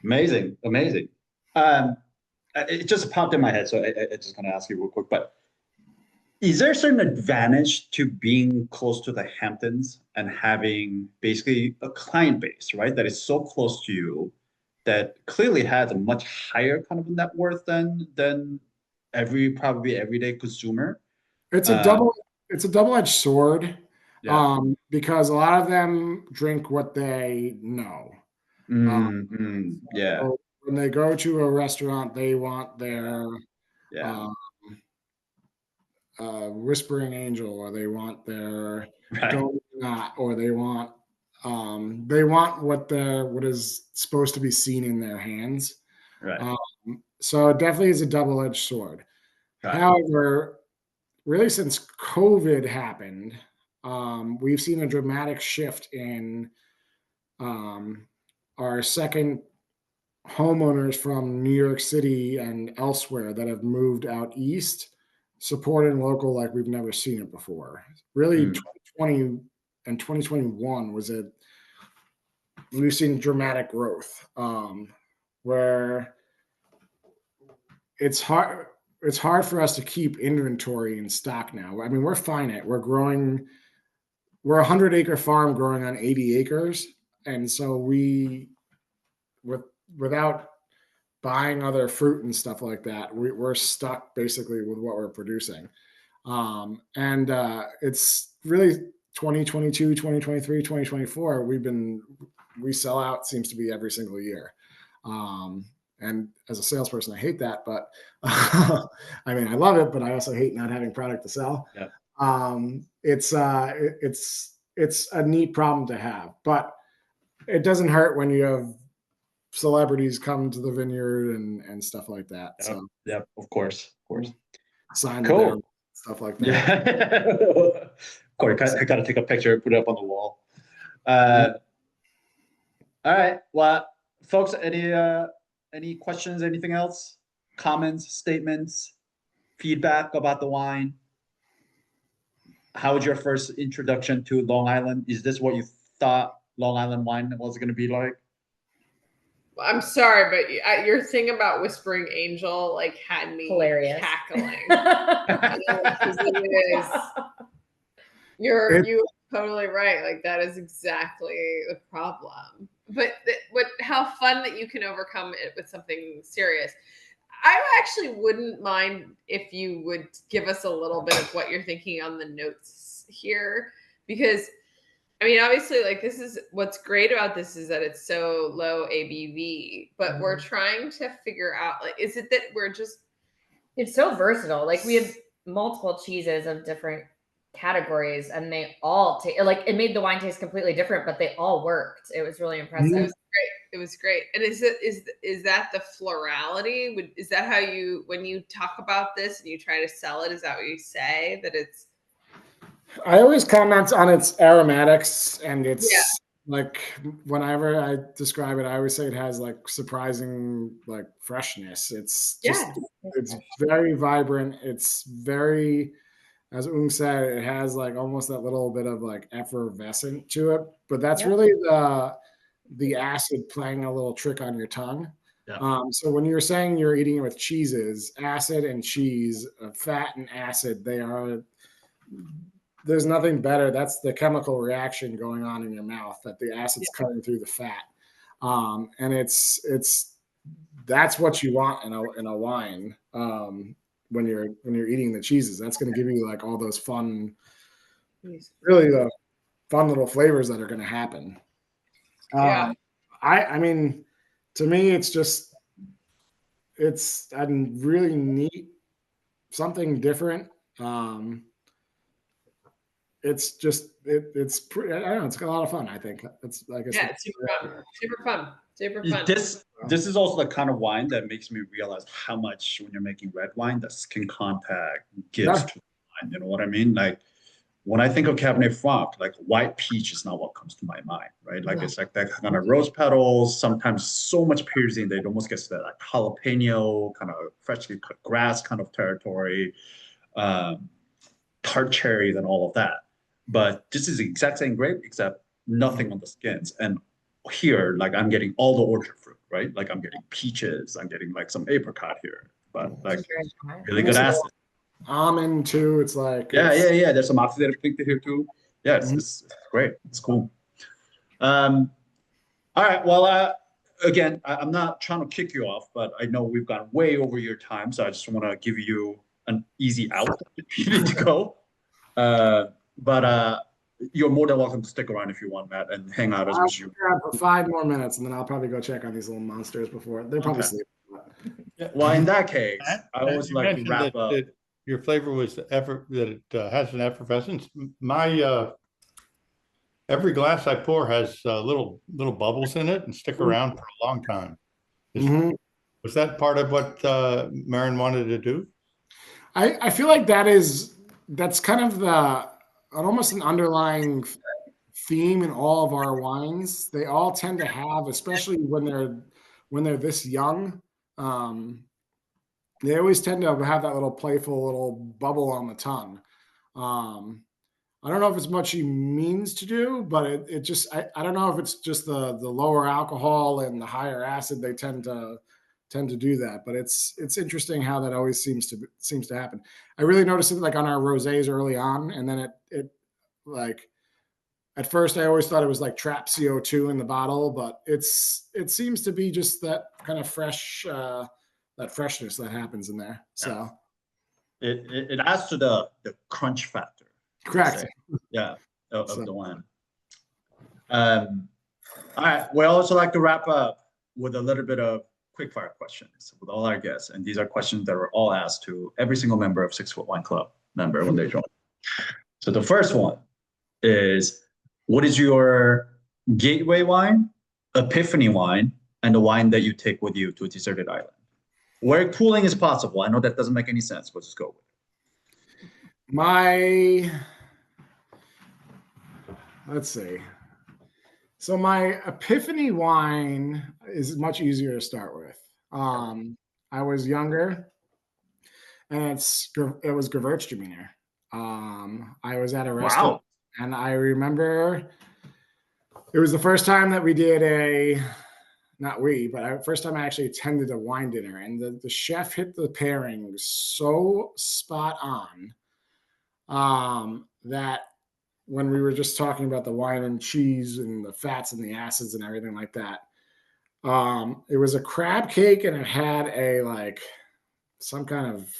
amazing. It just popped in my head, so I just gonna ask you real quick, but is there a certain advantage to being close to the Hamptons and having basically a client base, right, that is so close to you that clearly has a much higher kind of net worth than probably everyday consumer? It's a double-edged sword, because a lot of them drink what they know. Yeah. So when they go to a restaurant, they want their Whispering Angel, or they want their donut, or they want what is supposed to be seen in their hands. Right. So it definitely is a double-edged sword. However, really since COVID happened, we've seen a dramatic shift in our second homeowners from New York City and elsewhere that have moved out east, supporting local like we've never seen it before. Really, 2020 and 2021 we've seen dramatic growth, where it's hard for us to keep inventory in stock now. I mean, we're finite. We're growing. We're a 100-acre farm growing on 80 acres, and so without buying other fruit and stuff like that, we're stuck basically with what we're producing. And it's really 2022, 2023, 2024. We sell out, seems to be every single year. And as a salesperson, I hate that, but I mean, I love it, but I also hate not having product to sell. Yeah. It's a neat problem to have, but it doesn't hurt when you have celebrities come to the vineyard and stuff like that. So yeah, of course. Sign cool. Stuff like that. Yeah. Of course, I got to take a picture, put it up on the wall. All right. Well, folks, any any questions, anything else? Comments, statements, feedback about the wine? How was your first introduction to Long Island? Is this what you thought Long Island wine was going to be like? I'm sorry, but your thing about Whispering Angel like had me Hilarious. cackling. Because it is. You're totally right. Like that is exactly the problem. But how fun that you can overcome it with something serious. I actually wouldn't mind if you would give us a little bit of what you're thinking on the notes here, because I mean, obviously, like this is what's great about this is that it's so low ABV, but we're trying to figure out like, is it that we're just It's so versatile. Like we have multiple cheeses of different categories, and they all like it made the wine taste completely different, but they all worked. It was really impressive. It was great. And is that the florality? Is that how you, when you talk about this and you try to sell it, is that what you say, that it's? I always comment on its aromatics, and it's like whenever I describe it, I always say it has like surprising like freshness. It's just it's very vibrant. It's very, as Woong said, it has like almost that little bit of like effervescent to it, but that's really the acid playing a little trick on your tongue. So when you're saying you're eating it with cheeses, acid and cheese, fat and acid, there's nothing better. That's the chemical reaction going on in your mouth, that the acid's cutting through the fat. And that's what you want in a wine. When you're eating the cheeses, that's going to give you like all those fun, really the fun little flavors that are going to happen. I mean, to me, it's a really neat, something different. It's just it's pretty. I don't know. It's got a lot of fun. I think it's like I said, it's super fun. This is also the kind of wine that makes me realize how much when you're making red wine, the skin contact gives to the wine. You know what I mean? Like when I think of Cabernet Franc, like white peach is not what comes to my mind, right? Like it's like that kind of rose petals, sometimes so much piercing that it almost gets to that like jalapeno kind of freshly cut grass kind of territory, tart cherries and all of that. But this is the exact same grape, except nothing on the skins. And here, like I'm getting all the orchard fruit, right? Like I'm getting peaches, I'm getting like some apricot here, but like really good acid. Almond too. It's like yeah. There's some oxidative pink here too. Yeah, it's great. It's cool. All right. Well, again, I'm not trying to kick you off, but I know we've gone way over your time, so I just want to give you an easy out if you need to go. But you're more than welcome to stick around if you want, Matt, and hang out as much as you want. For 5 more minutes, and then I'll probably go check on these little monsters before they're probably sleeping. Well, in that case, I always like to wrap up. Your flavor was that it has an effervescence. My every glass I pour has little bubbles in it and stick around for a long time. Was that part of what Marin wanted to do? I feel like that's kind of almost an underlying theme in all of our wines. They all tend to have, especially when they're this young, they always tend to have that little playful little bubble on the tongue. I don't know if it's what she means to do, but it just I don't know if it's just the lower alcohol and the higher acid they tend to do that, but it's interesting how that always seems to happen. I really noticed it like on our rosés early on, and then it like at first I always thought it was like trap CO2 in the bottle, but it seems to be just that kind of fresh that freshness that happens in there. So it adds to the crunch factor. Correct. Yeah, of the wine. All right. We also like to wrap up with a little bit of quickfire questions with all our guests, and these are questions that were all asked to every single member of 6 Foot Wine Club member when they join. So the first one is, what is your gateway wine, epiphany wine, and the wine that you take with you to a deserted island, where cooling is possible? I know that doesn't make any sense, but just go with it. Let's see. So my epiphany wine is much easier to start with. I was younger, and it was Gewürztraminer. I was at a restaurant, Wow. and I remember it was the first time that we did not we, but first time I actually attended a wine dinner, and the chef hit the pairing so spot on that when we were just talking about the wine and cheese and the fats and the acids and everything like that, it was a crab cake, and it had some kind of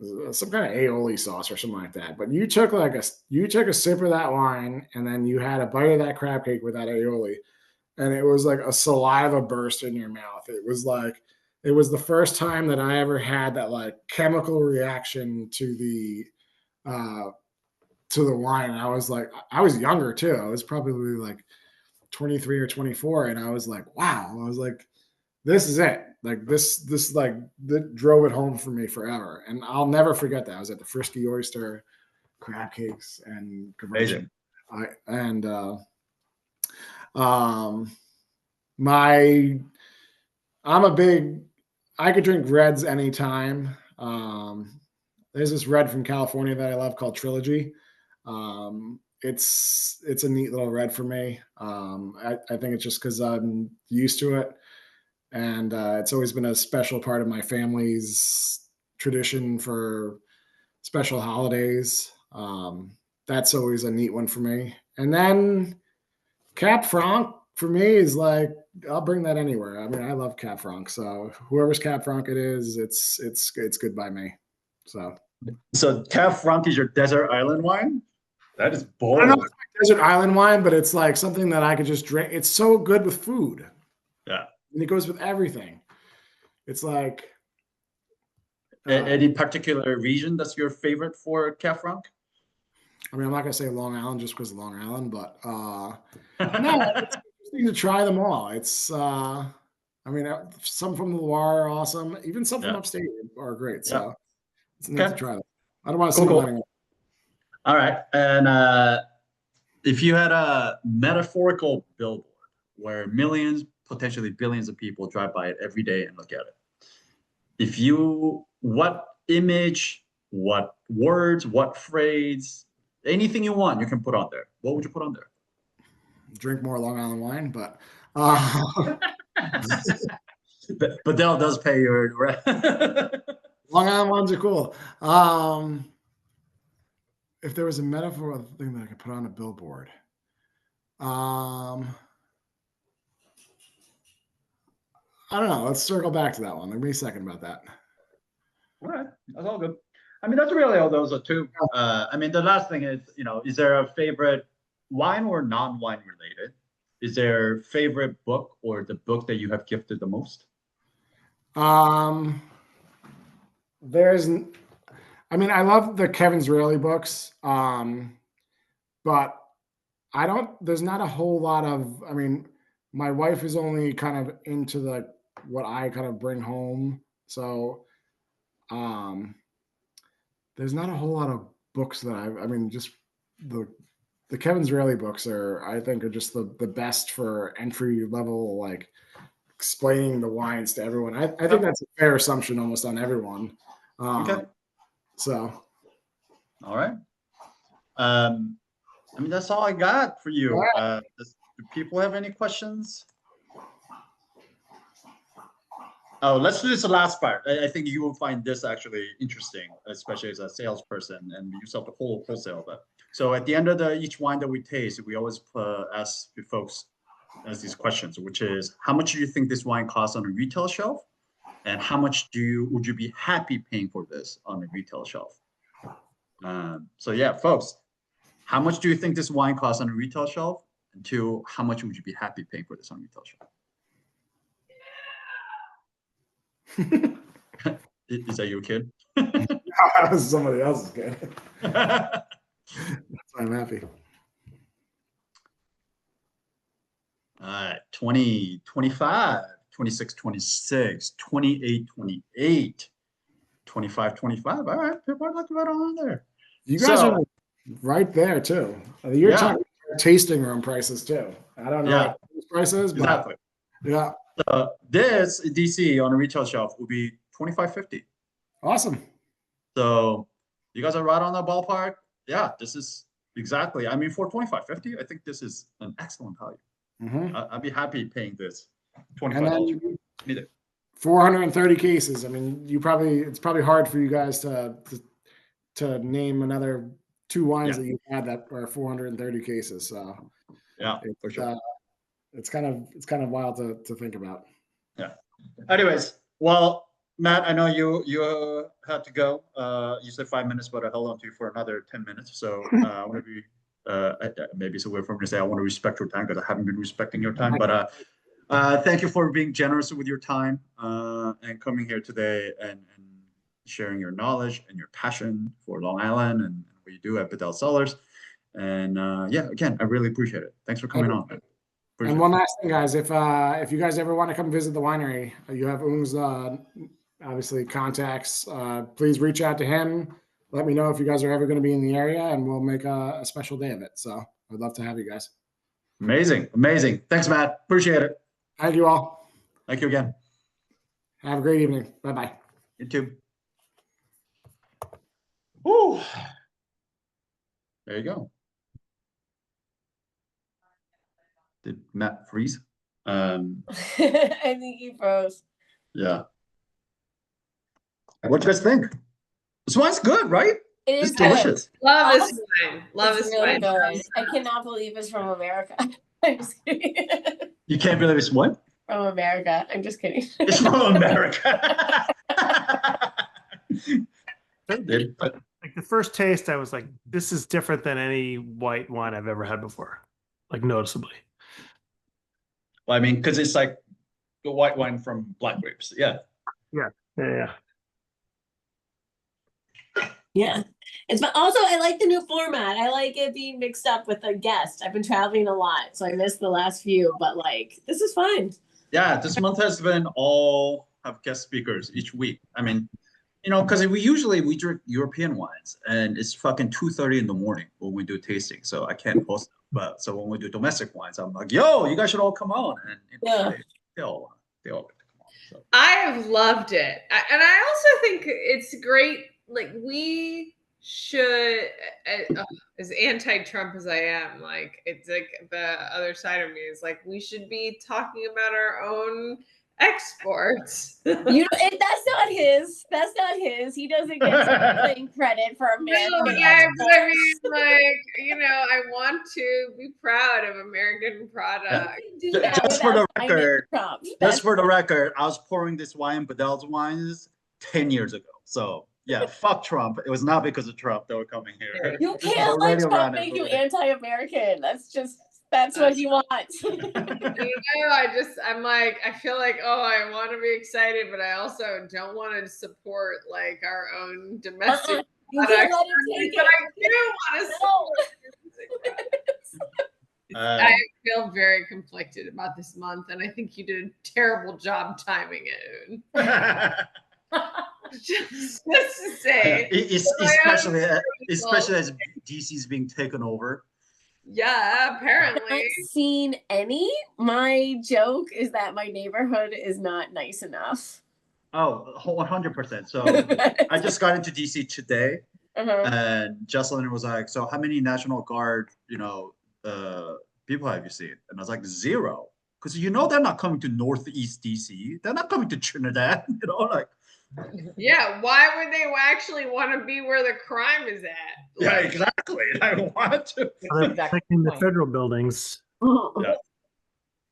aioli sauce or something like that. But you took a sip of that wine, and then you had a bite of that crab cake with that aioli, and it was like a saliva burst in your mouth. It was the first time that I ever had that like chemical reaction to the wine. And I was younger too. I was probably like 23 or 24, and I was like, wow. I was like, this is it. Like this that drove it home for me forever. And I'll never forget that. I was at the Frisky Oyster crab cakes and Amazing. I could drink reds anytime. There's this red from California that I love called Trilogy. It's a neat little red for me. I think it's just because I'm used to it, and it's always been a special part of my family's tradition for special holidays. That's always a neat one for me. And then Cab Franc for me is like, I'll bring that anywhere. I mean, I love Cab Franc, so whoever's Cab Franc it is, it's good by me. So Cab Franc is your desert island wine? That is bold. I don't know if it's like desert island wine, but it's like something that I could just drink. It's so good with food. Yeah. And it goes with everything. It's like any particular region that's your favorite for Cab Franc? I mean, I'm not gonna say Long Island just because of Long Island, but no, it's interesting to try them all. It's I mean, some from the Loire are awesome. Even some from upstate are great. So it's neat to try them. I don't want to see anyone. All right. And if you had a metaphorical billboard where millions, potentially billions of people drive by it every day and look at it, what image, what words, what phrase, anything you want, you can put on there. What would you put on there? Drink more Long Island wine, but Bedell does pay your rent. Long Island wines are cool. If there was a metaphor thing that I could put on a billboard, I don't know. Let's circle back to that one. Give me a second about that. All right, that's all good. I mean, that's really all those are too. I mean, the last thing is, is there a favorite wine or non-wine related? Is there a favorite book or the book that you have gifted the most? I love the Kevin Israeli books, but there's not a whole lot of, my wife is only kind of into what I kind of bring home. So, there's not a whole lot of books that just the Kevin Israeli books I think are just the best for entry level, like explaining the wines to everyone. I think that's a fair assumption almost on everyone. Okay. So, all right. That's all I got for you. Do people have any questions? Oh, let's do this last part. I think you will find this actually interesting, especially as a salesperson and you sell the whole wholesale. So at the end of each wine that we taste, we always ask the folks these questions, which is, how much do you think this wine costs on a retail shelf? And how much would you be happy paying for this on a retail shelf? So yeah, folks, how much do you think this wine costs on a retail shelf? And two, how much would you be happy paying for this on a retail shelf? Is that your kid? That was somebody else's kid. That's why I'm happy. All right, 20, 25, 26, 26, 28, 28, 25, 25. All right, people are looking right on there. You guys are right there too. You're talking tasting room prices too. I don't know what those prices, but exactly. Yeah. This DC on a retail shelf will be $25.50. Awesome. So you guys are right on the ballpark. Yeah, this is exactly. I mean, for $25.50, I think this is an excellent value. Mhm. I'd be happy paying this And $25. then Neither. 430 cases. I mean, it's probably hard for you guys to name another two wines Yeah. that you've had that are 430 cases. So Yeah, for it's, sure. it's kind of wild to think about. Yeah. Anyways, well, Matt, I know you had to go. You said 5 minutes, but I held on to you for another 10 minutes. So I want to be maybe it's a way for me to say I want to respect your time because I haven't been respecting your time. But thank you for being generous with your time and coming here today and sharing your knowledge and your passion for Long Island and what you do at Bedell Cellars. And yeah, again, I really appreciate it. Thanks for coming on. And one last thing, guys, if you guys ever want to come visit the winery, you have Woong's obviously contacts. Please reach out to him. Let me know if you guys are ever going to be in the area, and we'll make a special day of it. So I'd love to have you guys. Amazing. Thanks, Matt. Appreciate it. Thank you all. Thank you again. Have a great evening. Bye-bye. You too. Woo. There you go. Did Matt freeze? I think he froze. Yeah. What do you guys think? This wine's good, right? It It's is good. delicious. Love this wine. Love It's this really wine. good. I cannot believe it's from America. I'm just kidding. You can't believe it's what? From America. I'm just kidding. It's from America. Dude, but Like the first taste, I was like, this is different than any white wine I've ever had before. Like noticeably. well, I mean, because it's like the white wine from black grapes. Yeah. Yeah. Yeah. It's but also I like the new format. I like it being mixed up with a guest. I've been traveling a lot, so I missed the last few, but like this is fun. Yeah, this month has been all have guest speakers each week. I mean, you know, because we drink European wines, and it's fucking 2:30 in the morning when we do tasting, so I can't host them. But so when we do domestic wines, I'm like, yo, you guys should all come on, and you know, Yeah. they all get to come on. So. I have loved it. And I also think it's great. Like, we should, as anti-Trump as I am, like, it's like the other side of me is like, we should be talking about our own exports. You know, that's not his. That's not his. He doesn't get anything credit for American. No, yeah, but I mean, like, you know, I want to be proud of American product. Do that Just for the without signing record, Trump. Just for the record, I was pouring this wine, Bedell's wines, 10 years ago. So yeah, fuck Trump. It was not because of Trump that we're coming here. You This is can't let already Trump around make you everybody. anti-American. That's what he wants. You know, I'm like, I feel like, oh, I want to be excited, but I also don't want to support like our own domestic You can't products. let him take But it. I do want to support domestic products. I feel very conflicted about this month, and I think you did a terrible job timing it. just to say, especially as DC's being taken over. yeah, I haven't apparently. seen any. My joke is that my neighborhood is not nice enough. Oh, 100%. So I just got into DC today, and Jocelyn was like, "So how many National Guard, people have you seen?" And I was like, 0, because they're not coming to Northeast DC. They're not coming to Trinidad. like. Yeah, why would they actually want to be where the crime is at? Yeah, exactly. I want to. They're protecting the federal buildings. Yeah.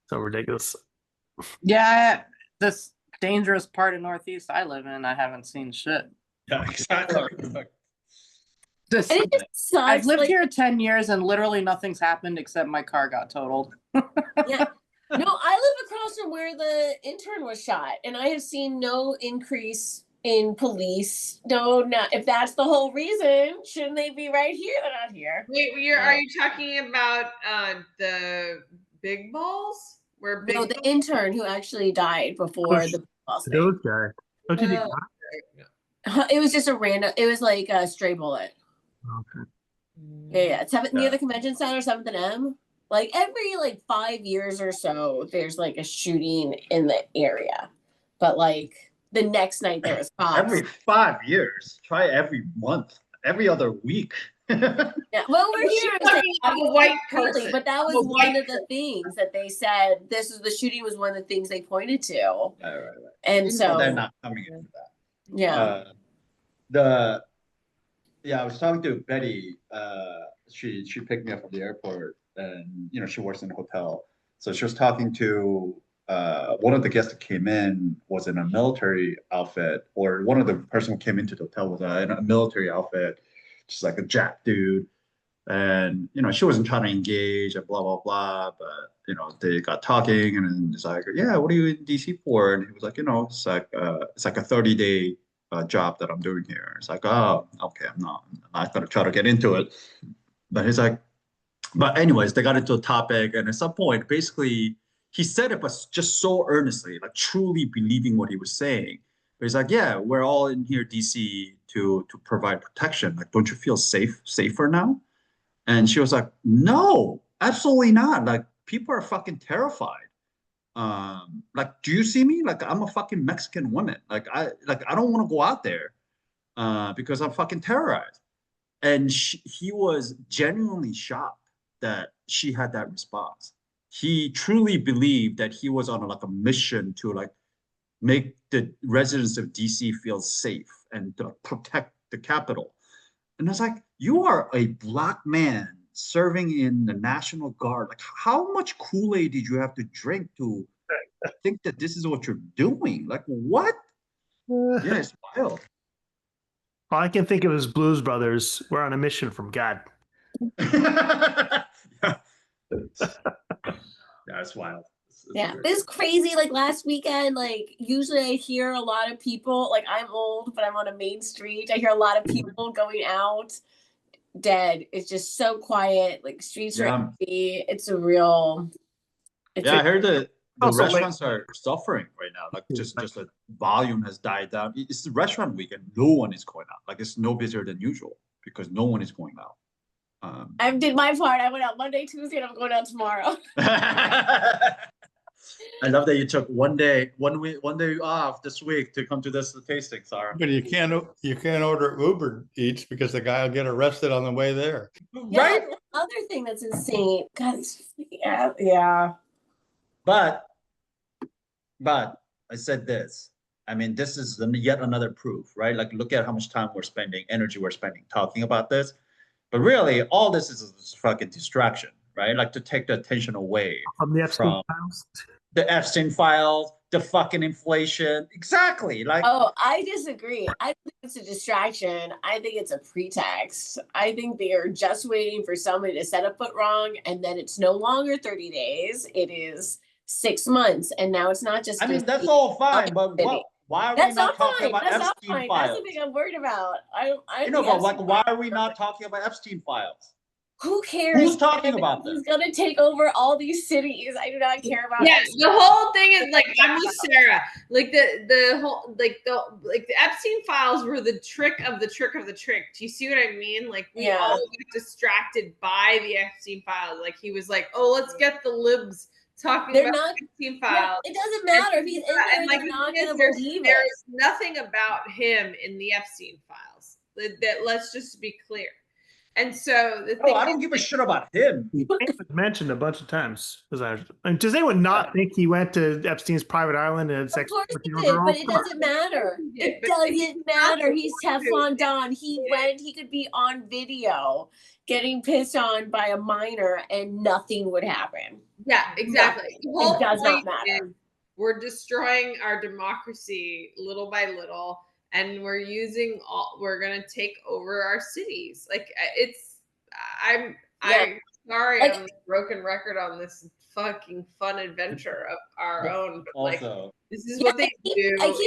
So ridiculous. Yeah, this dangerous part of Northeast I live in, I haven't seen shit. Yeah, exactly. This, And it just sucks. I've lived like, here 10 years and literally nothing's happened except my car got totaled. Yeah. No, I live across from where the intern was shot, and I have seen no increase in police. No, not if that's the whole reason, shouldn't they be right here? They're not here. Wait, are you talking about the big balls? Where big No, the intern who actually died before the ball thing. Those guys. Oh, did he? It was just a random. It was like a stray bullet. Okay. Yeah. Near the convention center, 7th and M. Like every like 5 years or so, there's like a shooting in the area. But like the next night there was cops. Every 5 years. Try every month. Every other week. Yeah, well, over She's here, talking about a white really, person. but that was A one white of the things that they said. This is the shooting was one of the things they pointed to, Right. and You so know they're not coming in for that. yeah, I was talking to Betty. She picked me up from the airport, and she works in a hotel. So she was talking to one of the guests that came in was in a military outfit, or one of the person who came into the hotel was in a military outfit, just like a jack dude. And she wasn't trying to engage and blah blah blah, but they got talking, and then it's like, yeah, what are you in DC for? And he was like, it's like a 30-day job that I'm doing here. It's like, oh, okay, I'm not gonna try to get into it. But he's like, but anyways, they got into a topic, and at some point, basically, he said it, but just so earnestly, like truly believing what he was saying. But he's like, yeah, we're all in here, DC, to provide protection. Like, don't you feel safer now? And she was like, no, absolutely not. Like, people are fucking terrified. Like, do you see me? Like, I'm a fucking Mexican woman. I don't want to go out there because I'm fucking terrorized. And he was genuinely shocked that she had that response. He truly believed that he was on a mission to like make the residents of DC feel safe and to protect the capital. And I was like, you are a Black man serving in the National Guard. Like, how much Kool-Aid did you have to drink to think that this is what you're doing? Like, what? Yeah, it's wild. All I can think of is Blues Brothers. We're on a mission from God. Yeah, it's wild. yeah. It's crazy. Like last weekend, like usually I hear a lot of people. Like I'm old, but I'm on a main street. I hear a lot of people going out. Dead. It's just so quiet. Like streets are empty. It's a real. I heard that the Also, restaurants are suffering right now. Like just the volume has died down. It's the restaurant weekend. No one is going out. Like it's no busier than usual because no one is going out. I did my part. I went out Monday, Tuesday, and I'm going out tomorrow. I love that you took one day off this week to come to this tasting, Sara. But you can't order Uber Eats because the guy will get arrested on the way there. Yeah, right? Other thing that's insane. God, yeah. But I said this. I mean, this is yet another proof, right? Like, look at how much time we're spending, energy we're spending talking about this. But really, all this is a fucking distraction, right? Like to take the attention away from the Epstein files. The Epstein files, the fucking inflation. Exactly. Like, oh, I disagree. I think it's a distraction. I think it's a pretext. I think they are just waiting for somebody to set a foot wrong, and then it's no longer 30 days. It is 6 months, and now it's not just. I mean, that's all fine, but why are we not talking about Epstein files? That's the thing I'm worried about. But like, why are we not talking about Epstein files? Who cares? Who's talking about this? He's gonna take over all these cities. I do not care about. Yeah, the whole thing is like I'm with Sarah. Like the whole the Epstein files were the trick of the trick of the trick. Do you see what I mean? Like we all get distracted by the Epstein files. Like he was like, oh, let's get the libs talking about Epstein files. It doesn't matter if he's in there. Like, they're not gonna believe it. There's nothing about him in the Epstein files. That let's just be clear. And so the thing I don't give a shit about him. He was mentioned a bunch of times. Does anyone not think he went to Epstein's private island and had sex with the girl? But it doesn't matter. It doesn't matter. He's Teflon Don. He went. He could be on video getting pissed on by a minor, and nothing would happen. Yeah, exactly. The whole it does not matter. We're destroying our democracy little by little. And we're going to take over our cities. Like I'm sorry, I'm a broken record on this fucking fun adventure of our own. But like, this is what they do. I keep